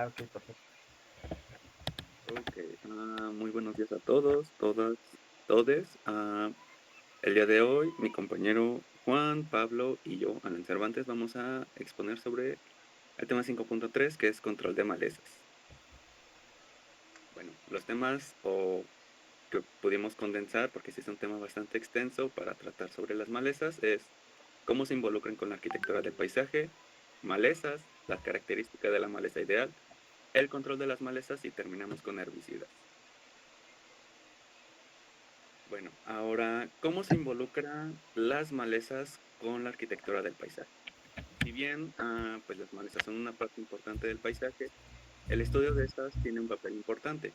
Ok, perfecto. Ok, muy buenos días a todos, todas, todes. El día de hoy, mi compañero Juan, Pablo y yo, Alan Cervantes, vamos a exponer sobre el tema 5.3, que es control de malezas. Bueno, los temas que pudimos condensar, porque sí es un tema bastante extenso para tratar sobre las malezas, es cómo se involucran con la arquitectura del paisaje, malezas, las características de la maleza ideal, el control de las malezas y terminamos con herbicidas. Bueno, ahora, ¿cómo se involucran las malezas con la arquitectura del paisaje? Si bien, pues las malezas son una parte importante del paisaje, el estudio de estas tiene un papel importante,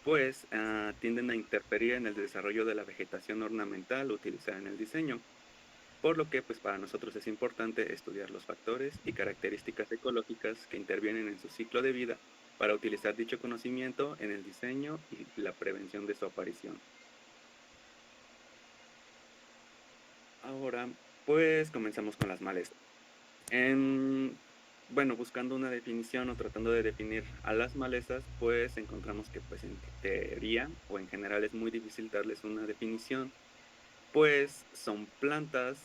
pues tienden a interferir en el desarrollo de la vegetación ornamental utilizada en el diseño, por lo que pues para nosotros es importante estudiar los factores y características ecológicas que intervienen en su ciclo de vida para utilizar dicho conocimiento en el diseño y la prevención de su aparición. Ahora, pues comenzamos con las malezas. En, bueno, buscando una definición o tratando de definir a las malezas, pues encontramos que pues en teoría o en general es muy difícil darles una definición, pues son plantas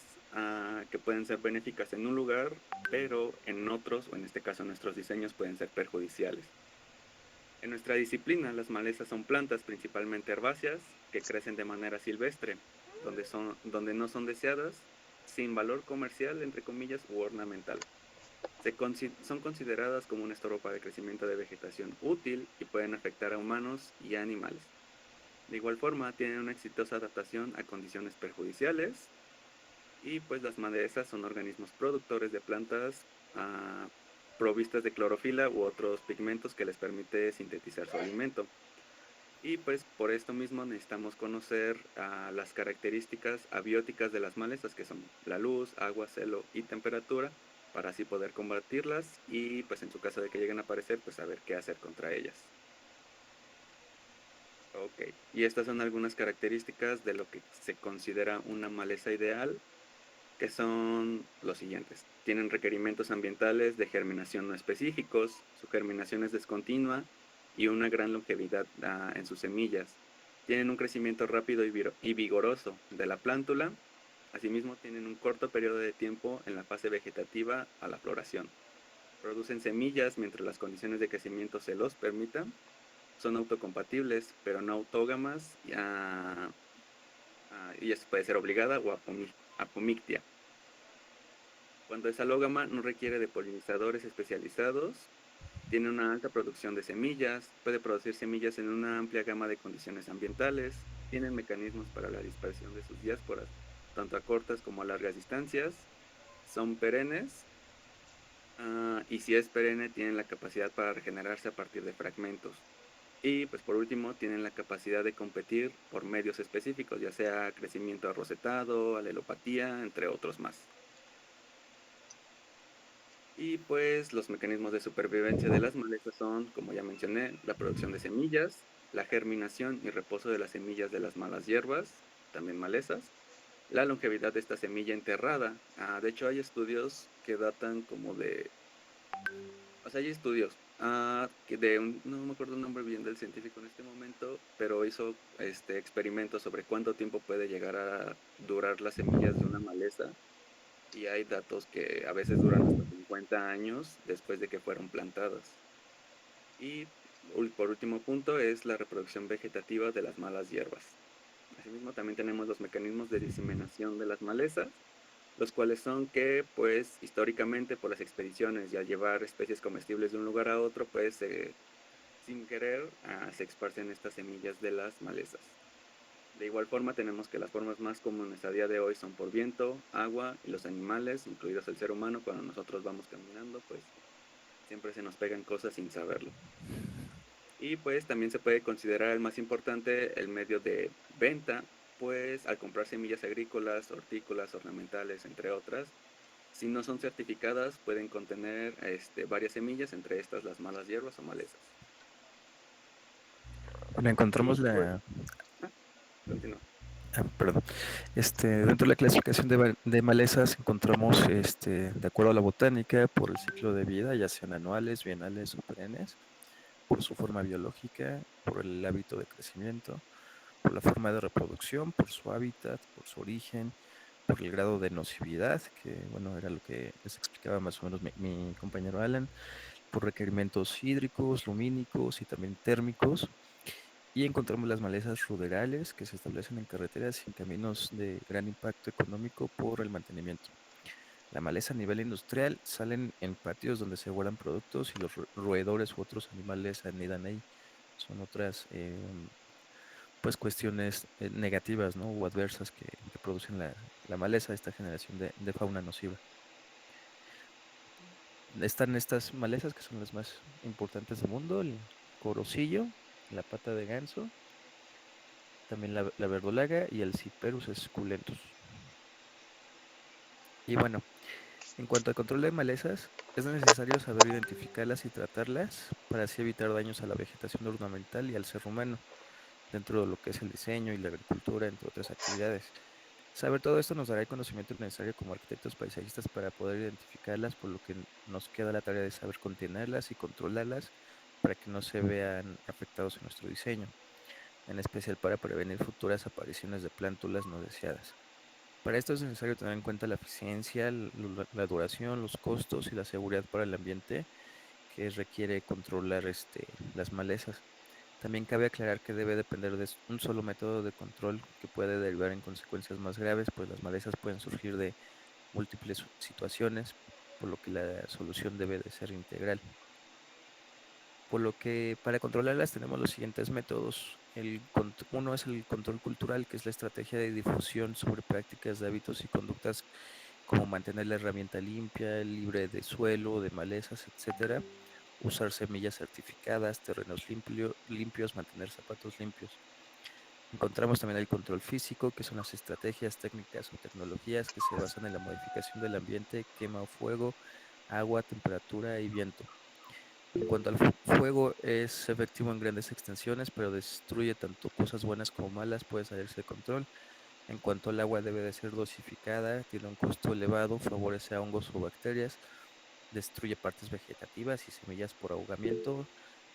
que pueden ser benéficas en un lugar, pero en otros, o en este caso nuestros diseños, pueden ser perjudiciales. En nuestra disciplina, las malezas son plantas principalmente herbáceas que crecen de manera silvestre, donde no son deseadas, sin valor comercial, entre comillas, u ornamental. Son consideradas como un estorbo para el crecimiento de vegetación útil y pueden afectar a humanos y a animales. De igual forma, tienen una exitosa adaptación a condiciones perjudiciales y pues las malezas son organismos productores de plantas ah, provistas de clorofila u otros pigmentos que les permite sintetizar su alimento. Y pues por esto mismo necesitamos conocer las características abióticas de las malezas, que son la luz, agua, celo y temperatura, para así poder combatirlas y pues en su caso de que lleguen a aparecer, pues saber qué hacer contra ellas. Ok, y estas son algunas características de lo que se considera una maleza ideal, que son los siguientes. Tienen requerimientos ambientales de germinación no específicos, su germinación es descontinua y una gran longevidad en sus semillas. Tienen un crecimiento rápido y vigoroso de la plántula. Asimismo, tienen un corto periodo de tiempo en la fase vegetativa a la floración. Producen semillas mientras las condiciones de crecimiento se los permitan. Son autocompatibles, pero no autógamas, y esto puede ser obligada o apomictia. Cuando es alógama, no requiere de polinizadores especializados, tiene una alta producción de semillas, puede producir semillas en una amplia gama de condiciones ambientales, tienen mecanismos para la dispersión de sus diásporas, tanto a cortas como a largas distancias, son perennes, y si es perenne, tienen la capacidad para regenerarse a partir de fragmentos. Y pues por último, tienen la capacidad de competir por medios específicos, ya sea crecimiento arrosetado, alelopatía, entre otros más. Y pues los mecanismos de supervivencia de las malezas son, como ya mencioné, la producción de semillas, la germinación y reposo de las semillas de las malas hierbas, también malezas, la longevidad de esta semilla enterrada. De hecho, hay estudios que datan como de, o sea, hay estudios que no me acuerdo el nombre bien del científico en este momento, pero hizo experimentos sobre cuánto tiempo puede llegar a durar las semillas de una maleza y hay datos que a veces duran hasta 50 años después de que fueron plantadas. Y por último punto es la reproducción vegetativa de las malas hierbas. Asimismo, también tenemos los mecanismos de diseminación de las malezas, los cuales son que, pues, históricamente por las expediciones y al llevar especies comestibles de un lugar a otro, pues, sin querer, se esparcen estas semillas de las malezas. De igual forma, tenemos que las formas más comunes a día de hoy son por viento, agua y los animales, incluidos el ser humano, cuando nosotros vamos caminando, pues siempre se nos pegan cosas sin saberlo. Y pues también se puede considerar el más importante el medio de venta, pues al comprar semillas agrícolas, hortícolas, ornamentales, entre otras, si no son certificadas, pueden contener varias semillas, entre estas las malas hierbas o malezas. Bueno, Y encontramos pues, la, ah, continúa. Perdón. Dentro de la clasificación de malezas encontramos, de acuerdo a la botánica, por el ciclo de vida, ya sean anuales, bienales o perennes, por su forma biológica, por el hábito de crecimiento, por la forma de reproducción, por su hábitat, por su origen, por el grado de nocividad, que bueno, era lo que les explicaba más o menos mi compañero Alan, por requerimientos hídricos, lumínicos y también térmicos. Y encontramos las malezas ruderales que se establecen en carreteras y en caminos de gran impacto económico por el mantenimiento. La maleza a nivel industrial salen en patios donde se guardan productos y los roedores u otros animales anidan ahí. Son otras pues cuestiones negativas, ¿no? O adversas que producen la maleza, esta generación de fauna nociva. Están estas malezas que son las más importantes del mundo, el corocillo, la pata de ganso, también la verdolaga y el Cyperus esculentus. Y bueno, en cuanto al control de malezas, es necesario saber identificarlas y tratarlas para así evitar daños a la vegetación ornamental y al ser humano, dentro de lo que es el diseño y la agricultura, entre otras actividades. Saber todo esto nos dará el conocimiento necesario como arquitectos paisajistas para poder identificarlas, por lo que nos queda la tarea de saber contenerlas y controlarlas para que no se vean afectados en nuestro diseño, en especial para prevenir futuras apariciones de plántulas no deseadas. Para esto es necesario tener en cuenta la eficiencia, la duración, los costos y la seguridad para el ambiente que requiere controlar las malezas. También cabe aclarar que debe depender de un solo método de control que puede derivar en consecuencias más graves, pues las malezas pueden surgir de múltiples situaciones, por lo que la solución debe de ser integral. Por lo que para controlarlas tenemos los siguientes métodos. Uno es el control cultural, que es la estrategia de difusión sobre prácticas de hábitos y conductas como mantener la herramienta limpia, libre de suelo, de malezas, etcétera. Usar semillas certificadas, terrenos limpios, mantener zapatos limpios. Encontramos también el control físico, que son las estrategias, técnicas o tecnologías que se basan en la modificación del ambiente, quema o fuego, agua, temperatura y viento. En cuanto al fuego, es efectivo en grandes extensiones, pero destruye tanto cosas buenas como malas, puede salirse de control. En cuanto al agua, debe de ser dosificada, tiene un costo elevado, favorece a hongos o bacterias, destruye partes vegetativas y semillas por ahogamiento,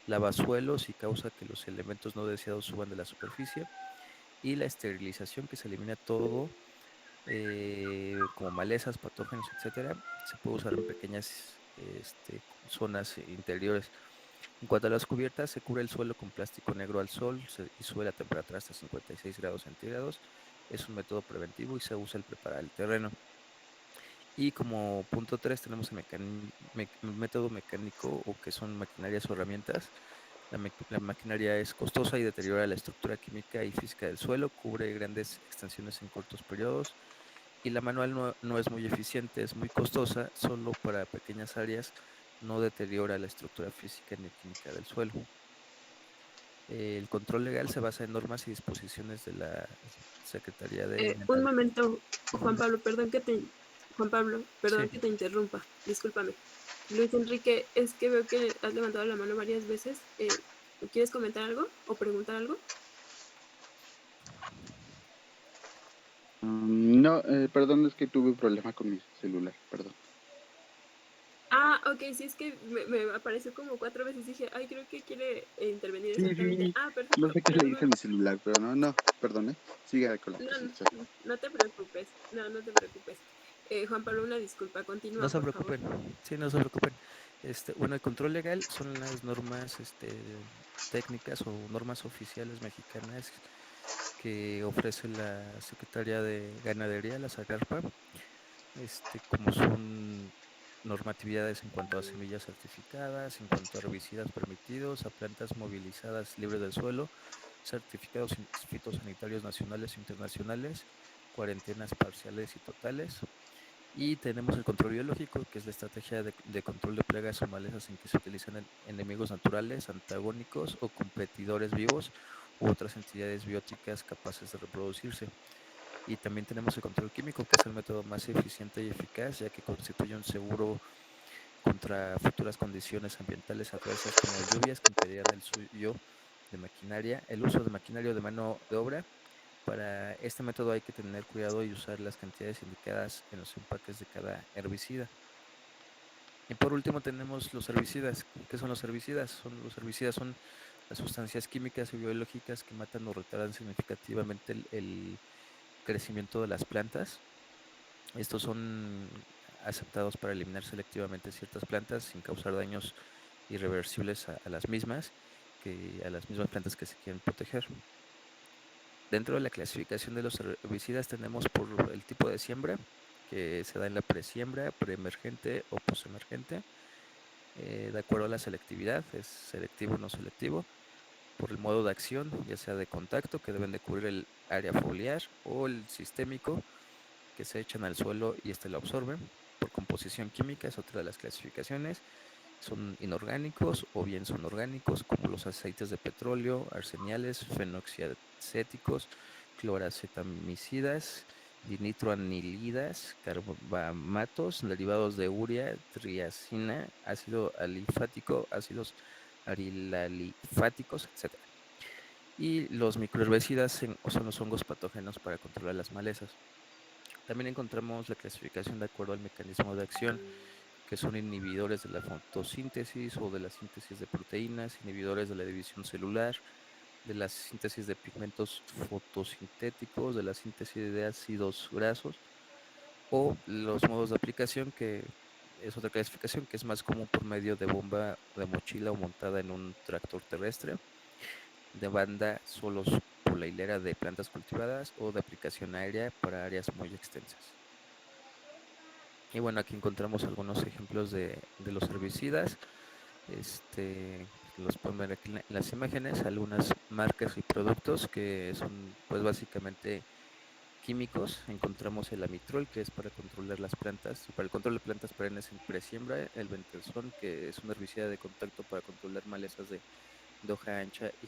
lava suelos y causa que los elementos no deseados suban de la superficie. Y la esterilización, que se elimina todo, como malezas, patógenos, etcétera, se puede usar en pequeñas zonas interiores. En cuanto a las cubiertas, se cubre el suelo con plástico negro al sol y sube la temperatura hasta 56 grados centígrados. Es un método preventivo y se usa al preparar el terreno. Y como punto 3 tenemos el método mecánico, o que son maquinarias o herramientas. La maquinaria es costosa y deteriora la estructura química y física del suelo, cubre grandes extensiones en cortos periodos, y la manual no es muy eficiente, es muy costosa, solo para pequeñas áreas, no deteriora la estructura física ni química del suelo. El control legal se basa en normas y disposiciones de la Secretaría de Un Ganadería. momento, Juan Pablo, Juan Pablo, Sí. perdón que te interrumpa, discúlpame. Luis Enrique, es que veo que has levantado la mano varias veces. ¿Quieres comentar algo o preguntar algo? No, perdón, es que tuve un problema con mi celular, perdón. Ah, ok, sí, es que me apareció como cuatro veces. Dije, ay, creo que quiere intervenir Sí, exactamente. sí, Ah, no perfecto, sé qué le hice a perdón. mi celular, pero no, perdón, siga con la No, presentación. no te preocupes, no te preocupes. Juan Pablo, una disculpa, No continúa, se por favor. preocupen, sí, no se preocupen. Bueno, el control legal son las normas, técnicas o normas oficiales mexicanas que ofrece la Secretaría de Ganadería, la SAGARPA, como son normatividades en cuanto a semillas certificadas, en cuanto a herbicidas permitidos, a plantas movilizadas libres del suelo, certificados fitosanitarios nacionales e internacionales, cuarentenas parciales y totales. Y tenemos el control biológico, que es la estrategia de control de plagas o malezas en que se utilizan enemigos naturales, antagónicos o competidores vivos u otras entidades bióticas capaces de reproducirse. Y también tenemos el control químico, que es el método más eficiente y eficaz, ya que constituye un seguro contra futuras condiciones ambientales adversas como lluvias que impedirán el uso de maquinaria o de mano de obra, Para este método hay que tener cuidado y usar las cantidades indicadas en los empaques de cada herbicida. Y por último tenemos los herbicidas. ¿Qué son los herbicidas? Los herbicidas son las sustancias químicas y biológicas que matan o retardan significativamente el crecimiento de las plantas. Estos son aceptados para eliminar selectivamente ciertas plantas sin causar daños irreversibles a las mismas, a las mismas plantas que se quieren proteger. Dentro de la clasificación de los herbicidas tenemos por el tipo de siembra, que se da en la presiembra, preemergente o posemergente, de acuerdo a la selectividad, es selectivo o no selectivo, por el modo de acción, ya sea de contacto, que deben de cubrir el área foliar, o el sistémico, que se echan al suelo y este lo absorbe. Por composición química es otra de las clasificaciones. Son inorgánicos o bien son orgánicos, como los aceites de petróleo, arseniales, fenoxiacéticos, cloracetamicidas, dinitroanilidas, carbamatos, derivados de urea, triacina, ácido alifático, ácidos arilalifáticos, etc. Y los microherbicidas son los hongos patógenos para controlar las malezas. También encontramos la clasificación de acuerdo al mecanismo de acción, que son inhibidores de la fotosíntesis o de la síntesis de proteínas, inhibidores de la división celular, de la síntesis de pigmentos fotosintéticos, de la síntesis de ácidos grasos, o los modos de aplicación, que es otra clasificación que es más común por medio de bomba de mochila o montada en un tractor terrestre, de banda solos por la hilera de plantas cultivadas o de aplicación aérea para áreas muy extensas. Y bueno, aquí encontramos algunos ejemplos de los herbicidas. Los pueden ver aquí en las imágenes, algunas marcas y productos que son pues básicamente químicos. Encontramos el amitrol, que es para controlar las plantas, para el control de plantas perennes en presiembra, el Ventelson, que es un herbicida de contacto para controlar malezas de hoja ancha y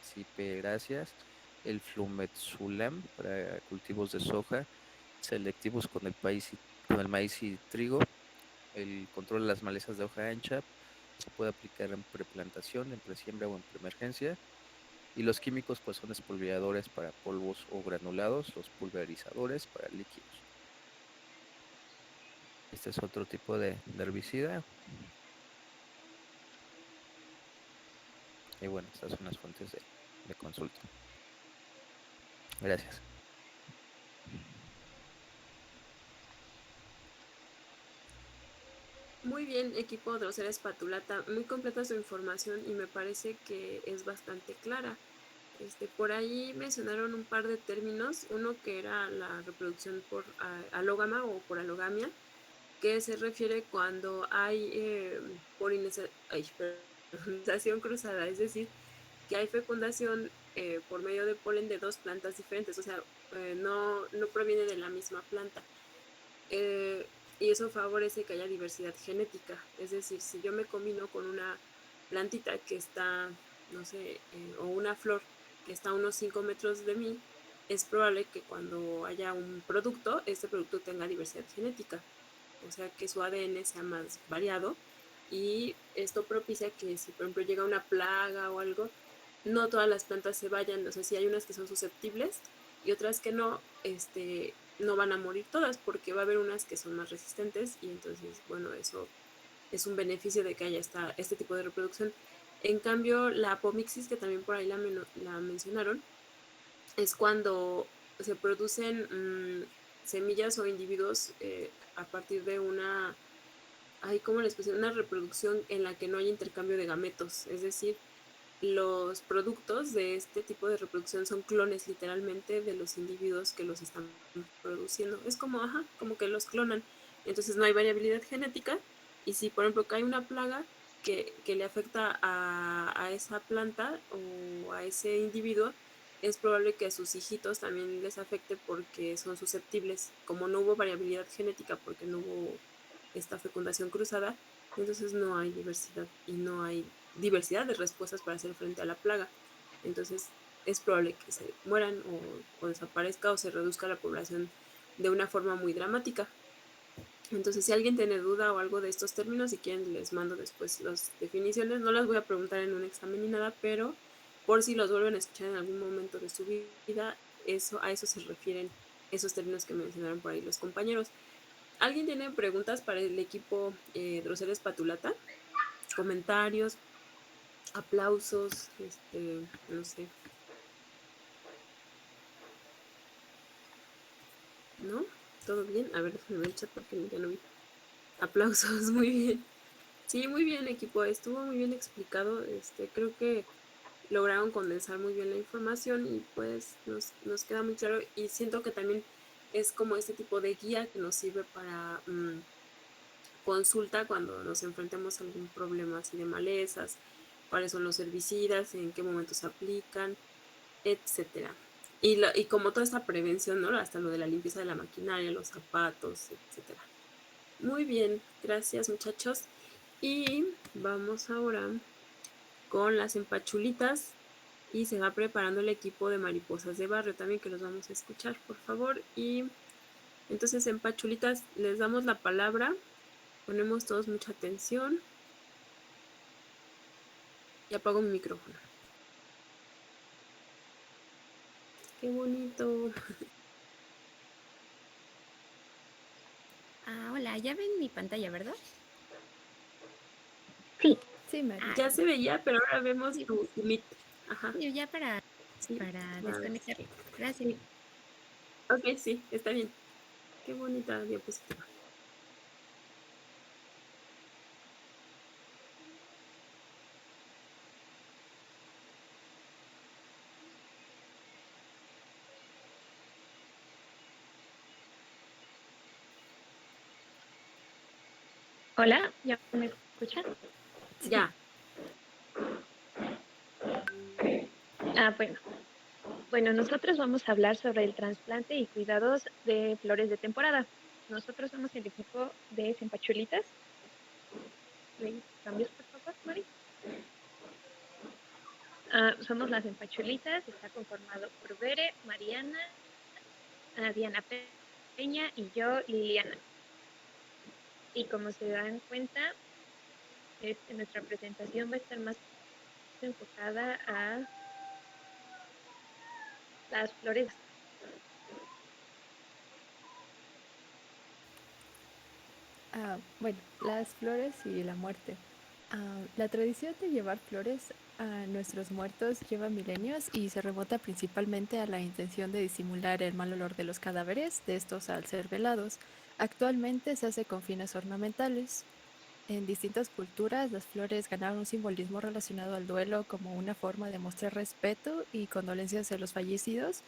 ciperáceas, el Flumetsulam para cultivos de soja, selectivos con el maíz y trigo, el control de las malezas de hoja ancha se puede aplicar en preplantación, en presiembra o en preemergencia. Y los químicos pues son espolvoreadores para polvos o granulados, los pulverizadores para líquidos. Este es otro tipo de herbicida. Y bueno, estas son las fuentes de consulta. Gracias. Muy bien, equipo Drosera Espatulata, muy completa su información y me parece que es bastante clara. Por ahí mencionaron un par de términos, uno que era la reproducción por alógama o por alogamia, que se refiere cuando hay polinización cruzada, es decir, que hay fecundación por medio de polen de dos plantas diferentes, o sea, no proviene de la misma planta. Y eso favorece que haya diversidad genética, es decir, si yo me combino con una plantita que está, no sé, o una flor que está a unos 5 metros de mí, es probable que cuando haya un producto, este producto tenga diversidad genética, o sea, que su ADN sea más variado, y esto propicia que si, por ejemplo, llega una plaga o algo, no todas las plantas se vayan, o sea, si hay unas que son susceptibles y otras que no, no van a morir todas, porque va a haber unas que son más resistentes, y entonces, bueno, eso es un beneficio de que haya este tipo de reproducción. En cambio, la apomixis, que también por ahí la mencionaron, es cuando se producen semillas o individuos a partir de una reproducción en la que no hay intercambio de gametos, es decir, los productos de este tipo de reproducción son clones literalmente de los individuos que los están produciendo. Es como que los clonan. Entonces no hay variabilidad genética, y si por ejemplo cae una plaga que le afecta a esa planta o a ese individuo, es probable que a sus hijitos también les afecte porque son susceptibles. Como no hubo variabilidad genética porque no hubo esta fecundación cruzada, entonces no hay diversidad y no hay diversidad de respuestas para hacer frente a la plaga. Entonces es probable que se mueran o desaparezca o se reduzca la población de una forma muy dramática. Entonces, si alguien tiene duda o algo de estos términos, si quieren les mando después las definiciones. No las voy a preguntar en un examen ni nada, pero por si los vuelven a escuchar en algún momento de su vida, a eso se refieren esos términos que mencionaron por ahí los compañeros. ¿Alguien tiene preguntas para el equipo Droseles Patulata? ¿Comentarios? ¿Aplausos? No sé. ¿No? ¿Todo bien? A ver, déjame ver el chat porque ya no vi. Aplausos, muy bien. Sí, muy bien, equipo. Estuvo muy bien explicado. Creo que lograron condensar muy bien la información y pues nos queda muy claro. Y siento que también es como este tipo de guía que nos sirve para consulta cuando nos enfrentemos a algún problema así de malezas, cuáles son los herbicidas, en qué momentos se aplican, etcétera. Y como toda esta prevención, ¿no? Hasta lo de la limpieza de la maquinaria, los zapatos, etcétera. Muy bien, gracias muchachos. Y vamos ahora con las empachulitas y se va preparando el equipo de mariposas de barrio también que los vamos a escuchar, por favor. Y entonces empachulitas les damos la palabra, ponemos todos mucha atención y apago mi micrófono. Qué bonito. Hola, ya ven mi pantalla, ¿verdad? Sí. Sí, María. Ya se veía, pero ahora vemos Sí. tu Meet. Ajá. Sí, ya para Sí, desconectarlo. Gracias. sí. Ok, sí, está bien. Qué bonita diapositiva. Hola, ¿ya me escuchan? Ya. Bueno. Bueno, nosotros vamos a hablar sobre el trasplante y cuidados de flores de temporada. Nosotros somos el equipo de Sempachuelitas. ¿Me cambias, por favor, Mari? Somos las Sempachuelitas. Está conformado por Bere, Mariana, Diana Peña y yo, Liliana. Y como se dan cuenta, nuestra presentación va a estar más enfocada a las flores. Bueno, las flores y la muerte. La tradición de llevar flores a nuestros muertos lleva milenios y se remonta principalmente a la intención de disimular el mal olor de los cadáveres, de estos al ser velados. Actualmente se hace con fines ornamentales. En distintas culturas, las flores ganaron un simbolismo relacionado al duelo como una forma de mostrar respeto y condolencias de los fallecidos.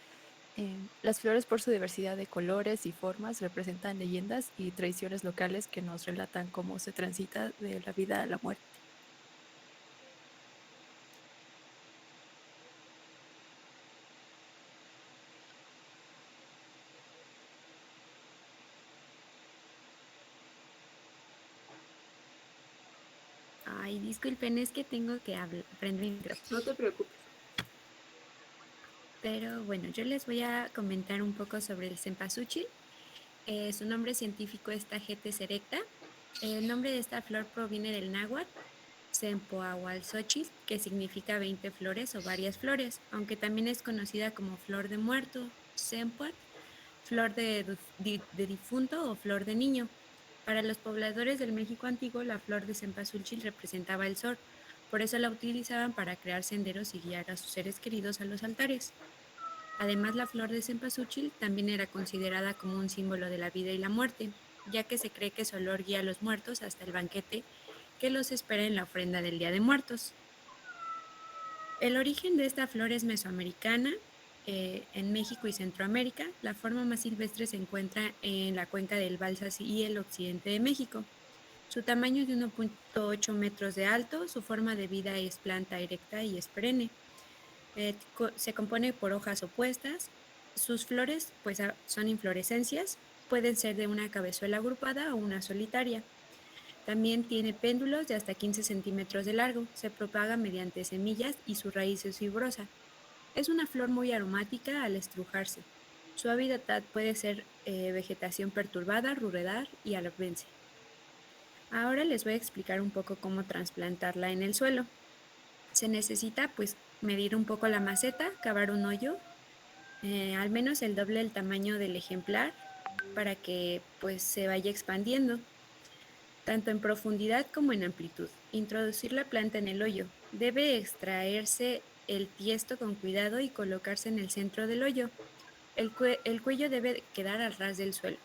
Las flores, por su diversidad de colores y formas, representan leyendas y tradiciones locales que nos relatan cómo se transita de la vida a la muerte. Ay, disculpen, es que tengo que prender mi micrófono. No te preocupes. Pero bueno, yo les voy a comentar un poco sobre el cempasúchil. Su nombre científico es Tagetes erecta. El nombre de esta flor proviene del náhuatl Sempoahualxochitl, que significa 20 flores o varias flores, aunque también es conocida como flor de muerto, Sempoat, flor de difunto o flor de niño. Para los pobladores del México antiguo, la flor de cempasúchil representaba el sol, por eso la utilizaban para crear senderos y guiar a sus seres queridos a los altares. Además, la flor de cempasúchil también era considerada como un símbolo de la vida y la muerte, ya que se cree que su olor guía a los muertos hasta el banquete que los espera en la ofrenda del Día de Muertos. El origen de esta flor es mesoamericana. En México y Centroamérica, la forma más silvestre se encuentra en la cuenca del Balsas y el occidente de México. Su tamaño es de 1.8 metros de alto, su forma de vida es planta erecta y es perenne. Se compone por hojas opuestas. Sus flores pues, son inflorescencias, pueden ser de una cabezuela agrupada o una solitaria. También tiene péndulos de hasta 15 centímetros de largo, se propaga mediante semillas y su raíz es fibrosa. Es una flor muy aromática al estrujarse. Su hábitat puede ser vegetación perturbada, ruderal y albense. Ahora les voy a explicar un poco cómo trasplantarla en el suelo. Se necesita pues medir un poco la maceta, cavar un hoyo al menos el doble del tamaño del ejemplar para que pues se vaya expandiendo, tanto en profundidad como en amplitud. Introducir la planta en el hoyo. Debe extraerse el tiesto con cuidado y colocarse en el centro del hoyo. El cuello debe quedar al ras del suelo.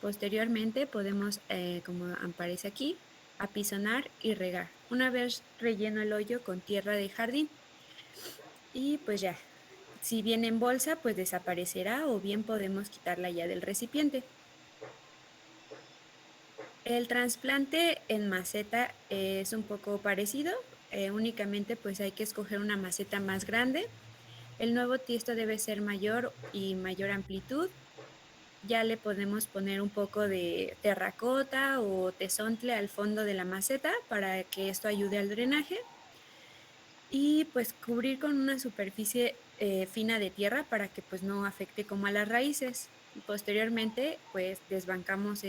Posteriormente podemos, como aparece aquí, apisonar y regar. Una vez relleno el hoyo con tierra de jardín. Y pues ya, si viene en bolsa, pues desaparecerá o bien podemos quitarla ya del recipiente. El trasplante en maceta es un poco parecido, únicamente pues hay que escoger una maceta más grande. El nuevo tiesto debe ser mayor y mayor amplitud. Ya le podemos poner un poco de terracota o tesontle al fondo de la maceta para que esto ayude al drenaje. Y pues cubrir con una superficie fina de tierra para que pues no afecte como a las raíces. Posteriormente pues desbancamos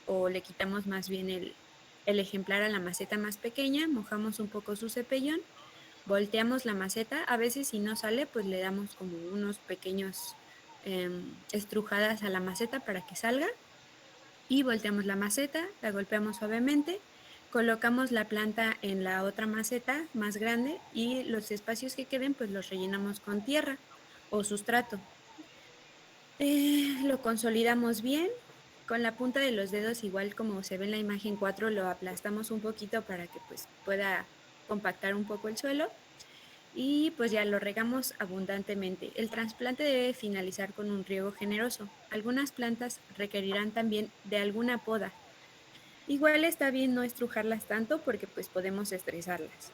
o le quitamos más bien el ejemplar a la maceta más pequeña, mojamos un poco su cepellón, volteamos la maceta, a veces si no sale pues le damos como unos pequeños estrujadas a la maceta para que salga y volteamos la maceta, la golpeamos suavemente, colocamos la planta en la otra maceta más grande y los espacios que queden pues los rellenamos con tierra o sustrato. Lo consolidamos bien, con la punta de los dedos, igual como se ve en la imagen 4, lo aplastamos un poquito para que pues pueda compactar un poco el suelo y pues ya lo regamos abundantemente. El trasplante debe finalizar con un riego generoso. Algunas plantas requerirán también de alguna poda. Igual está bien no estrujarlas tanto porque pues podemos estresarlas.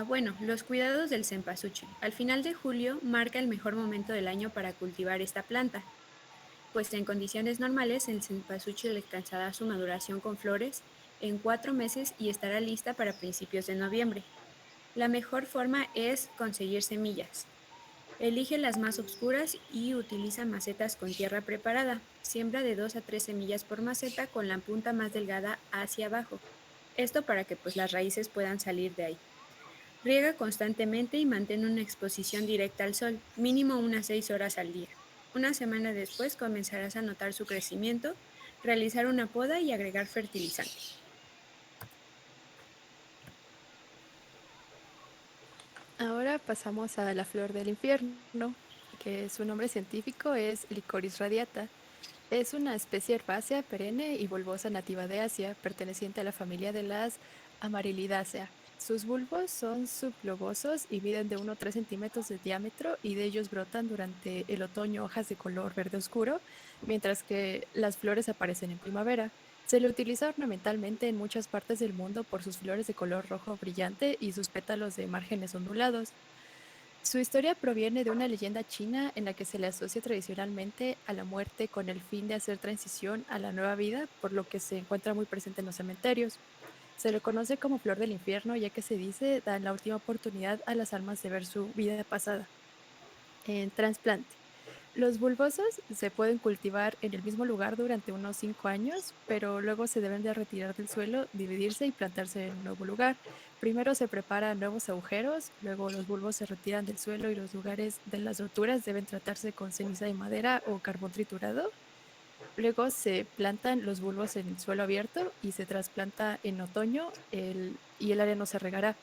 Bueno, los cuidados del cempasúchil. Al final de julio marca el mejor momento del año para cultivar esta planta, pues en condiciones normales el cempasúchil alcanzará su maduración con flores en 4 meses y estará lista para principios de noviembre. La mejor forma es conseguir semillas. Elige las más oscuras y utiliza macetas con tierra preparada. Siembra de 2 a 3 semillas por maceta con la punta más delgada hacia abajo. Esto para que pues las raíces puedan salir de ahí. Riega constantemente y mantén una exposición directa al sol, mínimo unas 6 horas al día. Una semana después comenzarás a notar su crecimiento, realizar una poda y agregar fertilizante. Ahora pasamos a la flor del infierno, que su nombre científico es Lycoris radiata. Es una especie herbácea perenne y bulbosa nativa de Asia, perteneciente a la familia de las Amarilidaceae. Sus bulbos son subglobosos y miden de 1 a 3 centímetros de diámetro y de ellos brotan durante el otoño hojas de color verde oscuro, mientras que las flores aparecen en primavera. Se le utiliza ornamentalmente en muchas partes del mundo por sus flores de color rojo brillante y sus pétalos de márgenes ondulados. Su historia proviene de una leyenda china en la que se le asocia tradicionalmente a la muerte con el fin de hacer transición a la nueva vida, por lo que se encuentra muy presente en los cementerios. Se le conoce como flor del infierno, ya que se dice dan la última oportunidad a las almas de ver su vida pasada. En trasplante. Los bulbosos se pueden cultivar en el mismo lugar durante unos 5 años, pero luego se deben de retirar del suelo, dividirse y plantarse en un nuevo lugar. Primero se preparan nuevos agujeros, luego los bulbos se retiran del suelo y los lugares de las roturas deben tratarse con ceniza de madera o carbón triturado. Luego se plantan los bulbos en el suelo abierto y se trasplanta en otoño y el área no se regará.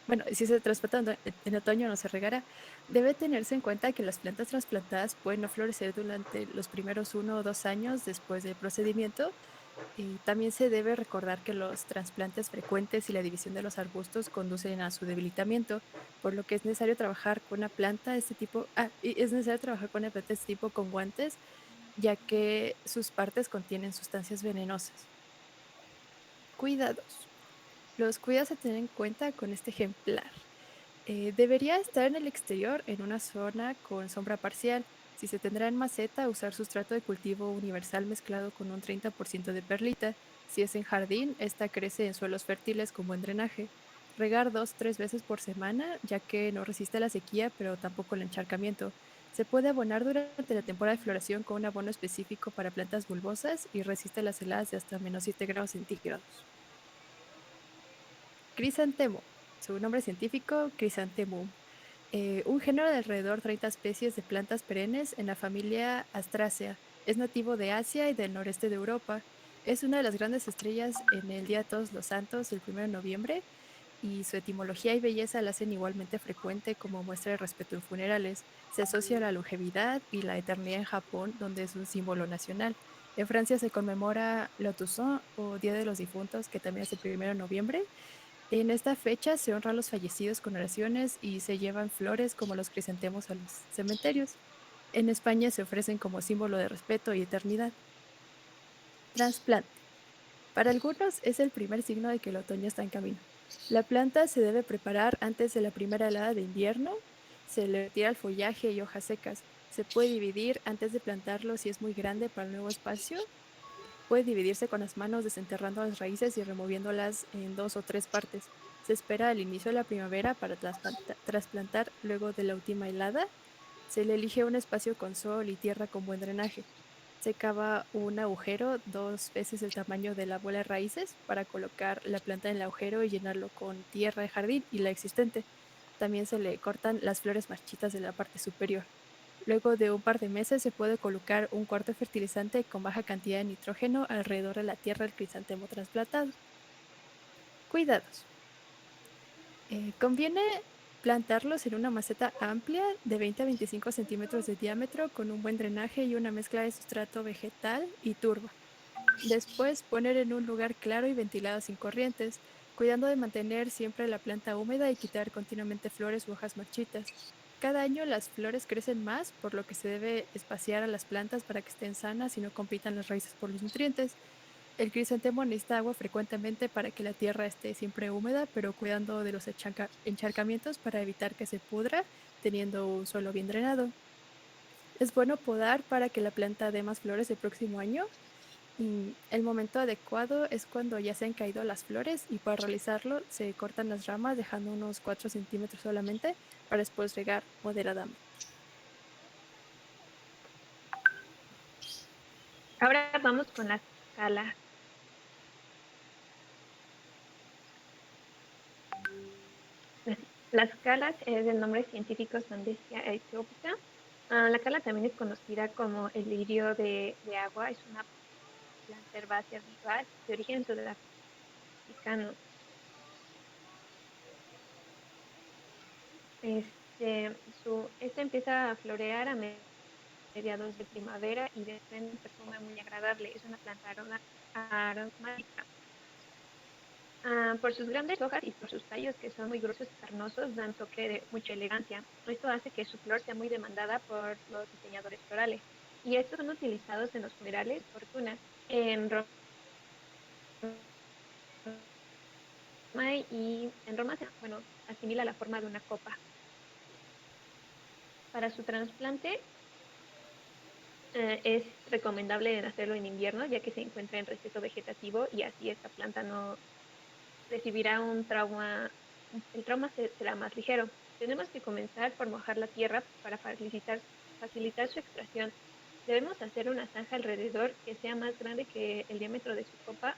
Bueno, si se trasplanta en otoño no se regará. Debe tenerse en cuenta que las plantas trasplantadas pueden no florecer durante los primeros 1 o 2 años después del procedimiento. Y también se debe recordar que los trasplantes frecuentes y la división de los arbustos conducen a su debilitamiento, por lo que es necesario trabajar con una planta de este tipo, y es necesario trabajar con una planta de este tipo con guantes, ya que sus partes contienen sustancias venenosas. Cuidados. Los cuidados a tener en cuenta con este ejemplar. Debería estar en el exterior en una zona con sombra parcial. Si se tendrá en maceta, usar sustrato de cultivo universal mezclado con un 30% de perlita. Si es en jardín, esta crece en suelos fértiles con buen drenaje. Regar 2 o 3 veces por semana, ya que no resiste la sequía, pero tampoco el encharcamiento. Se puede abonar durante la temporada de floración con un abono específico para plantas bulbosas y resiste las heladas de hasta -7 grados centígrados. Crisantemo. Su nombre científico, Chrysanthemum. Un género de alrededor 30 especies de plantas perennes en la familia Astraceae. Es nativo de Asia y del noreste de Europa. Es una de las grandes estrellas en el Día de Todos los Santos, el 1 de noviembre, y su etimología y belleza la hacen igualmente frecuente como muestra de respeto en funerales. Se asocia a la longevidad y la eternidad en Japón, donde es un símbolo nacional. En Francia se conmemora la Toussaint o Día de los Difuntos, que también es el 1 de noviembre. En esta fecha se honra a los fallecidos con oraciones y se llevan flores como los crisantemos a los cementerios. En España se ofrecen como símbolo de respeto y eternidad. Trasplante. Para algunos es el primer signo de que el otoño está en camino. La planta se debe preparar antes de la primera helada de invierno. Se le retira el follaje y hojas secas. Se puede dividir antes de plantarlo si es muy grande para el nuevo espacio. Puede dividirse con las manos desenterrando las raíces y removiéndolas en 2 o 3 partes. Se espera al inicio de la primavera para trasplantar luego de la última helada. Se le elige un espacio con sol y tierra con buen drenaje. Se cava un agujero 2 veces el tamaño de la bola de raíces para colocar la planta en el agujero y llenarlo con tierra de jardín y la existente. También se le cortan las flores marchitas de la parte superior. Luego de un par de meses se puede colocar un cuarto de fertilizante con baja cantidad de nitrógeno alrededor de la tierra del crisantemo trasplantado. Cuidados. Conviene plantarlos en una maceta amplia de 20 a 25 centímetros de diámetro con un buen drenaje y una mezcla de sustrato vegetal y turba. Después poner en un lugar claro y ventilado sin corrientes, cuidando de mantener siempre la planta húmeda y quitar continuamente flores u hojas marchitas. Cada año las flores crecen más, por lo que se debe espaciar a las plantas para que estén sanas y no compitan las raíces por los nutrientes. El crisantemo necesita agua frecuentemente para que la tierra esté siempre húmeda, pero cuidando de los encharcamientos para evitar que se pudra, teniendo un suelo bien drenado. Es bueno podar para que la planta dé más flores el próximo año. Y el momento adecuado es cuando ya se han caído las flores y para realizarlo se cortan las ramas dejando unos 4 centímetros solamente para después regar moderadamente. Ahora vamos con las calas. Las calas es el nombre científico Sandecia etiópica. La cala también es conocida como el lirio de agua. Es una planta herbácea vivaz de origen sudafricano. Este empieza a florear a mediados de primavera y desprende un perfume muy agradable. Es una planta aromática. Por sus grandes hojas y por sus tallos que son muy gruesos y carnosos, dan toque de mucha elegancia. Esto hace que su flor sea muy demandada por los diseñadores florales. Y estos son utilizados en los funerales, fortuna, en Roma y en Roma, bueno, asimila la forma de una copa. Para su trasplante es recomendable hacerlo en invierno, ya que se encuentra en receso vegetativo y así esta planta no recibirá un trauma, el trauma será más ligero. Tenemos que comenzar por mojar la tierra para facilitar su extracción. Debemos hacer una zanja alrededor que sea más grande que el diámetro de su copa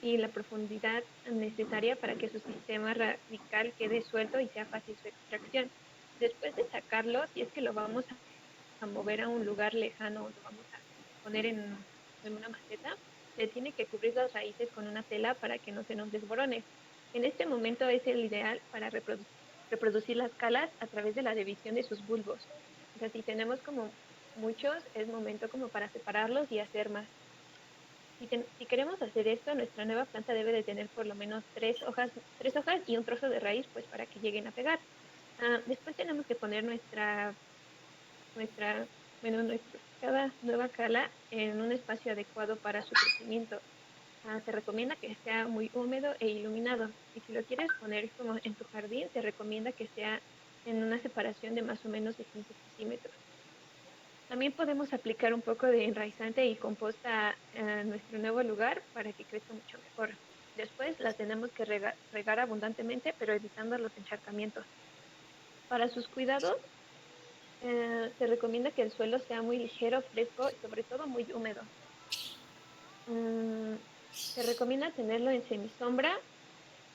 y la profundidad necesaria para que su sistema radical quede suelto y sea fácil su extracción. Después de sacarlo, si es que lo vamos a mover a un lugar lejano o lo vamos a poner en una maceta, se tiene que cubrir las raíces con una tela para que no se nos desborone. En este momento es el ideal para reproducir las calas a través de la división de sus bulbos. O sea, si tenemos como muchos, es momento como para separarlos y hacer más. Si queremos hacer esto, nuestra nueva planta debe de tener por lo menos 3 hojas y un trozo de raíz, pues para que lleguen a pegar. Después tenemos que poner nuestra, cada nueva cala en un espacio adecuado para su crecimiento. Se recomienda que sea muy húmedo e iluminado. Y si lo quieres poner como en tu jardín, se recomienda que sea en una separación de más o menos de 15 centímetros. También podemos aplicar un poco de enraizante y composta a nuestro nuevo lugar para que crezca mucho mejor. Después la tenemos que regar abundantemente, pero evitando los encharcamientos. Para sus cuidados, se recomienda que el suelo sea muy ligero, fresco y sobre todo muy húmedo. Se recomienda tenerlo en semisombra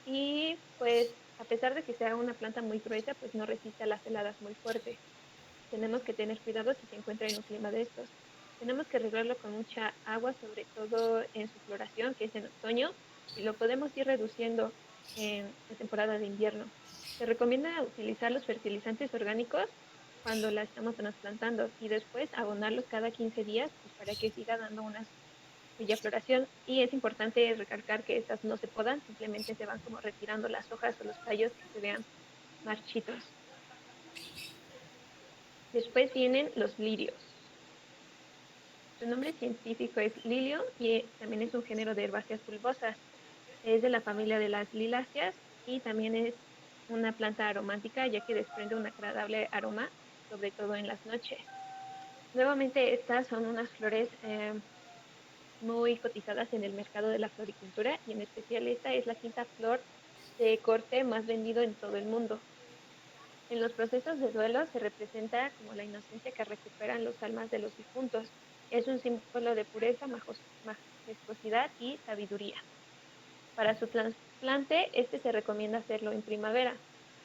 y pues A pesar de que sea una planta muy gruesa, pues no resiste a las heladas muy fuertes. Tenemos que tener cuidado si se encuentra en un clima de estos. Tenemos que regarlo con mucha agua, sobre todo en su floración, que es en otoño, y lo podemos ir reduciendo en la temporada de invierno. Se recomienda utilizar los fertilizantes orgánicos cuando la estamos trasplantando y después abonarlos cada 15 días pues, para que siga dando una bella floración. Y es importante recalcar que estas no se podan, simplemente se van como retirando las hojas o los tallos que se vean marchitos. Después vienen los lirios. Su nombre científico es lilio y también es un género de herbáceas bulbosas. Es de la familia de las liláceas y también es una planta aromática ya que desprende un agradable aroma, sobre todo en las noches. Nuevamente, estas son unas flores muy cotizadas en el mercado de la floricultura y en especial esta es la quinta flor de corte más vendido en todo el mundo. En los procesos de duelo se representa como la inocencia que recuperan los almas de los difuntos. Es un símbolo de pureza, majestuosidad y sabiduría. Para su trasplante, este se recomienda hacerlo en primavera.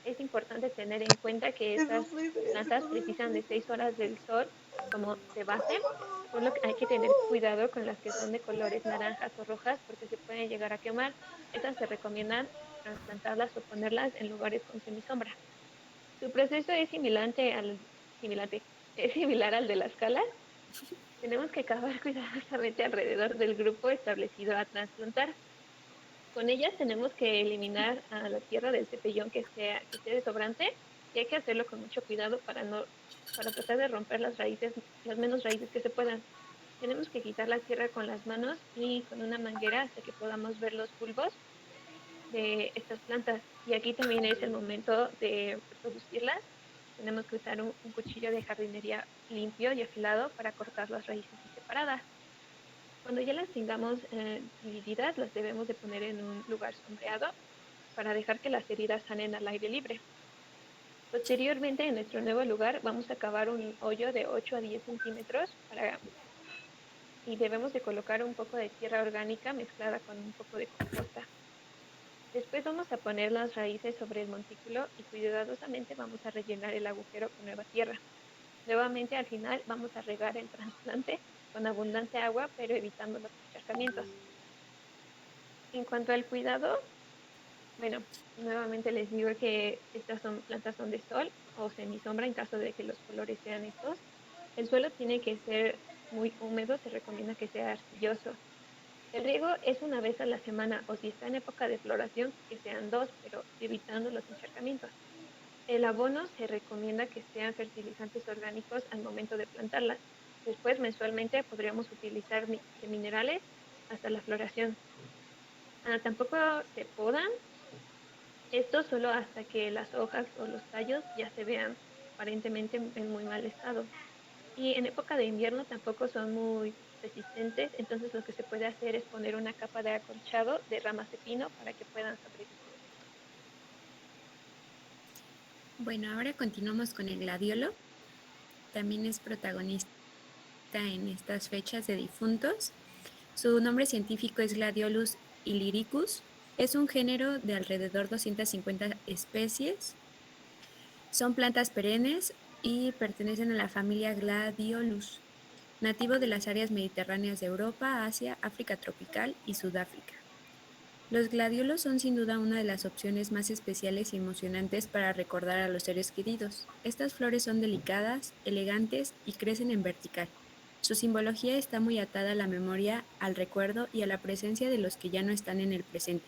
Es importante tener en cuenta que estas plantas precisan de 6 horas del sol como de base, por lo que hay que tener cuidado con las que son de colores naranjas o rojas porque se pueden llegar a quemar. Estas se recomiendan trasplantarlas o ponerlas en lugares con semisombra. Su proceso es similante, es similar al de las calas. Tenemos que cavar cuidadosamente alrededor del grupo establecido a trasplantar. Con ellas tenemos que eliminar a la tierra del cepellón que esté de sobrante y hay que hacerlo con mucho cuidado para tratar de romper las raíces, las menos raíces que se puedan. Tenemos que quitar la tierra con las manos y con una manguera hasta que podamos ver los bulbos de estas plantas. Y aquí también es el momento de reproducirlas. Tenemos que usar un cuchillo de jardinería limpio y afilado para cortar las raíces separadas. Cuando ya las tengamos divididas, las debemos de poner en un lugar sombreado para dejar que las heridas sanen al aire libre. Posteriormente, en nuestro nuevo lugar, vamos a cavar un hoyo de 8 a 10 centímetros y debemos de colocar un poco de tierra orgánica mezclada con un poco de composta. Después vamos a poner las raíces sobre el montículo y cuidadosamente vamos a rellenar el agujero con nueva tierra. Nuevamente al final vamos a regar el trasplante con abundante agua, pero evitando los encharcamientos. En cuanto al cuidado, bueno, nuevamente les digo que estas plantas son de sol o semisombra en caso de que los colores sean estos. El suelo tiene que ser muy húmedo, se recomienda que sea arcilloso. El riego es una vez a la semana o si está en época de floración, que sean dos, pero evitando los encharcamientos. El abono se recomienda que sean fertilizantes orgánicos al momento de plantarlas. Después, mensualmente, podríamos utilizar de minerales hasta la floración. Tampoco se podan, esto solo hasta que las hojas o los tallos ya se vean aparentemente en muy mal estado. Y en época de invierno tampoco son muy resistentes, entonces lo que se puede hacer es poner una capa de acolchado de ramas de pino para que puedan sobrevivir. Bueno, ahora continuamos con el gladiolo. También es protagonista en estas fechas de difuntos. Su nombre científico es Gladiolus illyricus. Es un género de alrededor 250 especies. Son plantas perennes y pertenecen a la familia Gladiolus, nativo de las áreas mediterráneas de Europa, Asia, África tropical y Sudáfrica. Los gladiolos son sin duda una de las opciones más especiales y emocionantes para recordar a los seres queridos. Estas flores son delicadas, elegantes y crecen en vertical. Su simbología está muy atada a la memoria, al recuerdo y a la presencia de los que ya no están en el presente.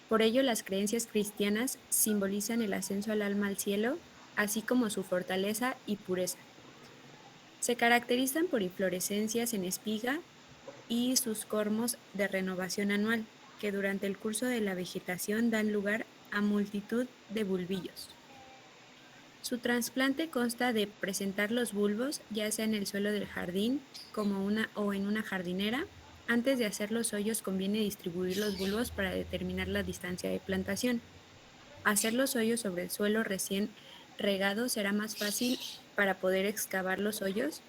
Por ello, las creencias cristianas simbolizan el ascenso al alma al cielo, así como su fortaleza y pureza. Se caracterizan por inflorescencias en espiga y sus cormos de renovación anual, que durante el curso de la vegetación dan lugar a multitud de bulbillos. Su trasplante consta de presentar los bulbos, ya sea en el suelo del jardín o en una jardinera. Antes de hacer los hoyos conviene distribuir los bulbos para determinar la distancia de plantación. Hacer los hoyos sobre el suelo recién regado será más fácil para poder excavar los hoyos